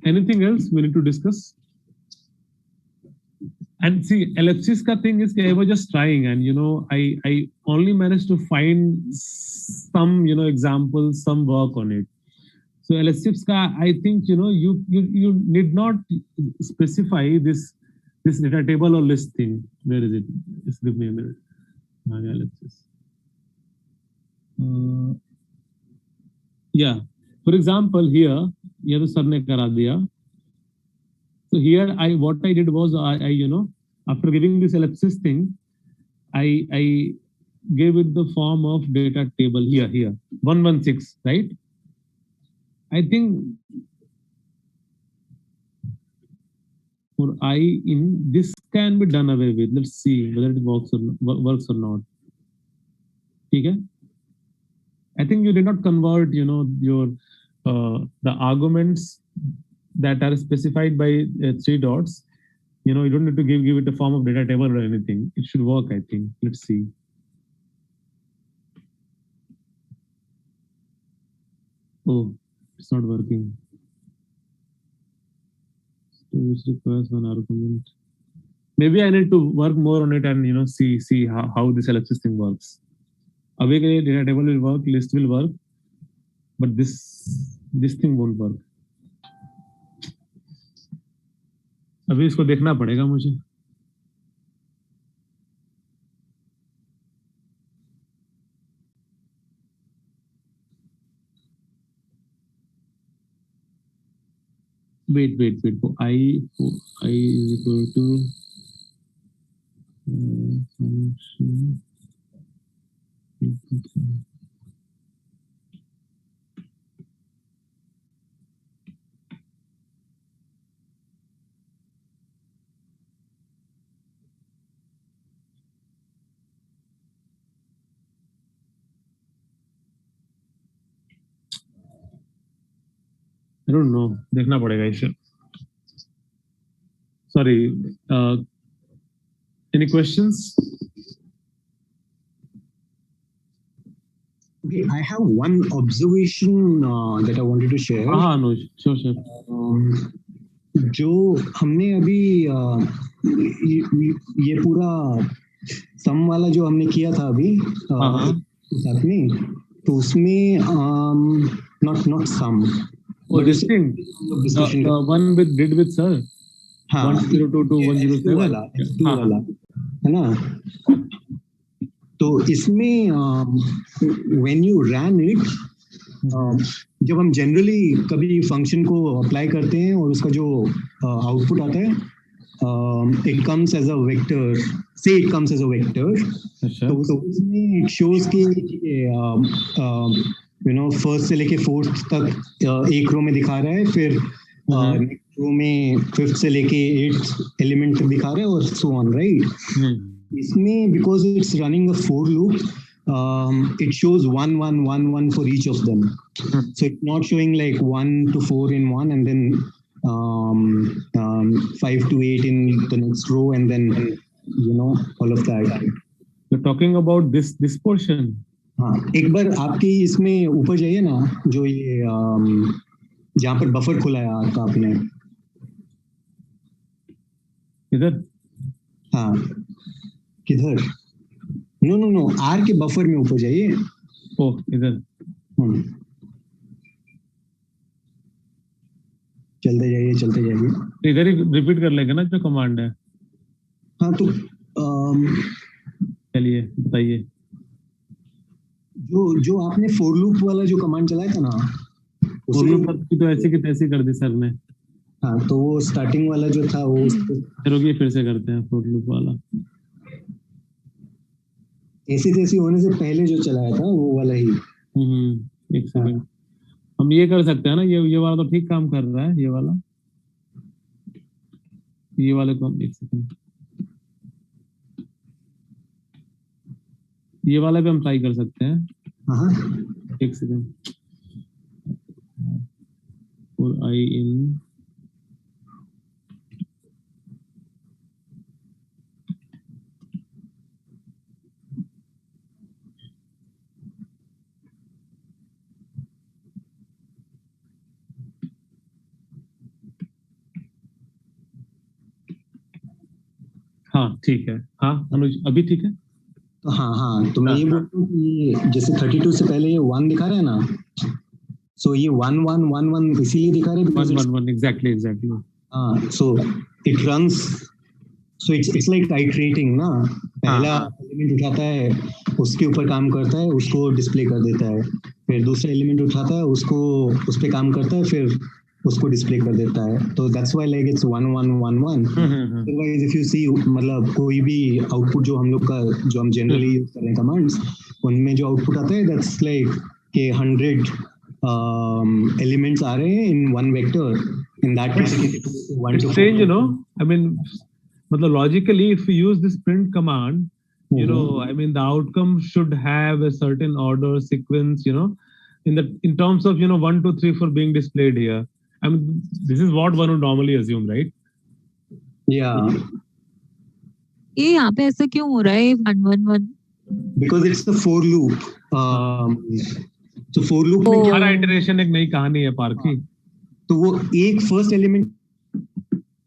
Anything else we need to discuss? And see, ellipsis ka thing is I was just trying, and I only managed to find some examples, some work on it. So ellipsis ka, I think you need not specify this data table or list thing. Where is it? Just give me a minute. Ellipsis. Yeah. For example, here ये तो sir ने करा दिया. So here what I did was I after giving this ellipsis thing, I gave it the form of data table here 116, right? I think for I in this can be done away with. Let's see whether it works or not. Okay. I think you did not convert your the arguments that are specified by 3 dots. You don't need to give it a form of data table or anything. It should work, I think. Let's see. Oh, it's not working. So which requires one argument. Maybe I need to work more on it and see how this ellipsis thing works. Away data table will work, list will work, but this thing won't work. अभी इसको देखना पड़ेगा मुझे. Wait. For I is equal to function. I don't know. देखना पड़ेगा इसे. Sorry. Any questions? Okay, I have one observation that I wanted to share. हाँ अनुज, sure. जो हमने अभी ये पूरा सम वाला जो हमने किया था अभी साथ में, तो उसमें not sum. Distinct. One did with sir. हाँ. 1022 107 वाला, वाला है ना. तो इसमें when you ran it, जब हम जनरली कभी फंक्शन को अप्लाई करते हैं और उसका जो आउटपुट आता है, it comes as a vector. Say it comes as a vector. तो उसमें it shows कि फर्स्ट से लेके फोर्थ तक एक रो में दिखा रहा है, फिर नेक्स्ट रो में फिफ्थ से लेके एट्थ एलिमेंट तक दिखा रहा है, और सो ऑन, राइट. इसमें because it's running a for loop, it shows 1 1 1 1 for each of them. So it's not showing like 1 to 4 in one and then 5 to 8 in the next row, and then all of that. You're talking about this portion. हाँ, एक बार आपकी इसमें ऊपर जाइए ना, जो ये जहाँ पर बफर खुला है आपका आपने इधर. हाँ, किधर? नो आर के बफर में ऊपर जाइए. ओह, इधर. चलते जाइए. इधर ही रिपीट कर लेंगे ना जो कमांड है. हाँ, तो चलिए बताइए. जो आपने फॉर लूप वाला जो कमांड चलाया था ना, फॉर लूप की तो ऐसी की तैसी कर दी सर ने. हाँ, तो वो स्टार्टिंग वाला जो था वो रुकिए फिर से करते हैं. फॉर लूप वाला ऐसी तैसी होने से पहले जो चलाया था वो वाला ही. एक सेकंड. हम ये कर सकते हैं ना, ये वाला तो ठीक काम कर रहा है. ये वाले को हम एक सेकंड, ये वाला भी हम ट्राई कर सकते हैं. एक सेकंड. और आई इन हाँ ठीक है. हाँ अनुज, अभी ठीक है. हाँ, तो मैं ये बोलता हूँ कि जैसे 32 से पहले ये 1 दिखा रहा है ना, सो ये 1 1 1 1 इसीलिए दिखा रहा है 1 1 1 एग्जैक्टली. हाँ, so it runs, so it's like iterating ना. पहला एलिमेंट उठाता है, उसके ऊपर काम करता है, उसको डिस्प्ले कर देता है, फिर दूसरा एलिमेंट उठाता है, उसको उस पे काम करता है, फिर उसको डिस्प्ले कर देता है. तो that's why like it's 1 1 1 1. Otherwise if you see, मतलब कोई भी आउटपुट जो हम लोग का जो हम जनरली यूज कर रहे हैं कमांड्स, उनमें जो आउटपुट आता है दैट्स लाइक के 100 एलिमेंट्स आ रहे हैं in one vector. In that case it's strange, I mean, मतलब logically if we use this print command, I mean the outcome should have a certain order sequence, in terms of 1 2 3 4 being displayed here. I mean, this is what one would normally assume, right? Yeah. ये यहाँ पे ऐसा क्यों हो रहा है 1 1 1? Because it's the for loop. So for loop में हर iteration एक नई कहानी है पार्की. तो वो एक फर्स्ट एलिमेंट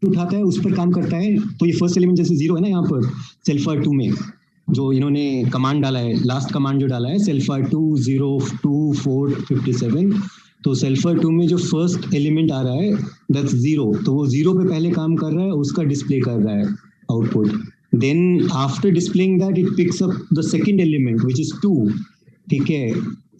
उठाता है, उस पर काम करता है. तो ये फर्स्ट एलिमेंट जैसे 0 है ना यहाँ पर सेल्फर 2 में, जो इन्होंने कमांड डाला है, लास्ट कमांड जो डाला है सेल्फर 2 0 2 4 57. तो सेल्फर 2 में जो फर्स्ट एलिमेंट आ रहा है दैट्स 0. तो वो 0 पे पहले काम कर रहा है, उसका डिस्प्ले कर रहा है output. Then after displaying that it picks up the second element which is 2. ठीक है,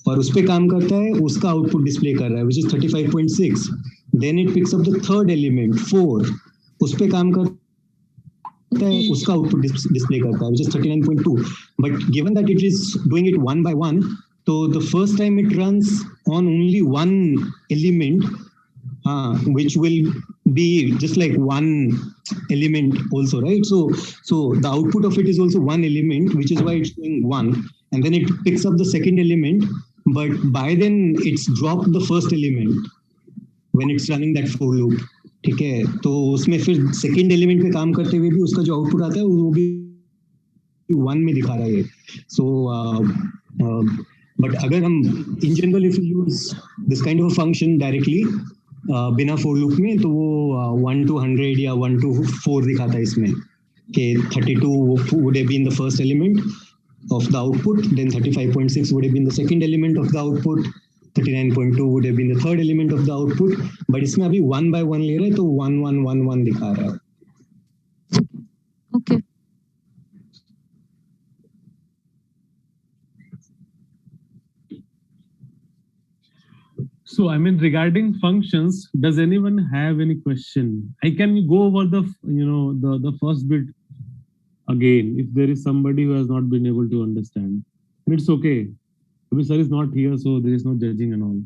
और उस पे काम करता है, उसका आउटपुट डिस्प्ले कर रहा है which is 35.6. Then it picks up the third element 4, उस पे काम करता है, उसका आउटपुट डिस्प्ले करता है which is 39.2. But given that it is doing it one by one, so the first time it runs on only one element, which will be just like one element also, right? So the output of it is also one element, which is why it's showing 1, and then it picks up the second element, but by then it's dropped the first element when it's running that for loop. ठीक है, तो उसमें फिर second element पे काम करते हुए भी उसका जो output आता है वो भी 1 में दिखा रहा है. So But अगर हम in general if you use this kind of a function directly बिना for loop में, तो वो 1 to 100 या 1 to 4 दिखाता है इसमें कि 32 would have been the first element of the output, then 35.6 would have been the second element of the output, 39.2 would have been the third element of the output. But इसमें अभी 1 by 1 ले रहे हैं तो 1 1 1 1 दिखा रहा है. Okay. So, I mean, regarding functions, does anyone have any question? I can go over the, the first bit again if there is somebody who has not been able to understand. And it's okay. Abhi sir is not here, so there is no judging and all.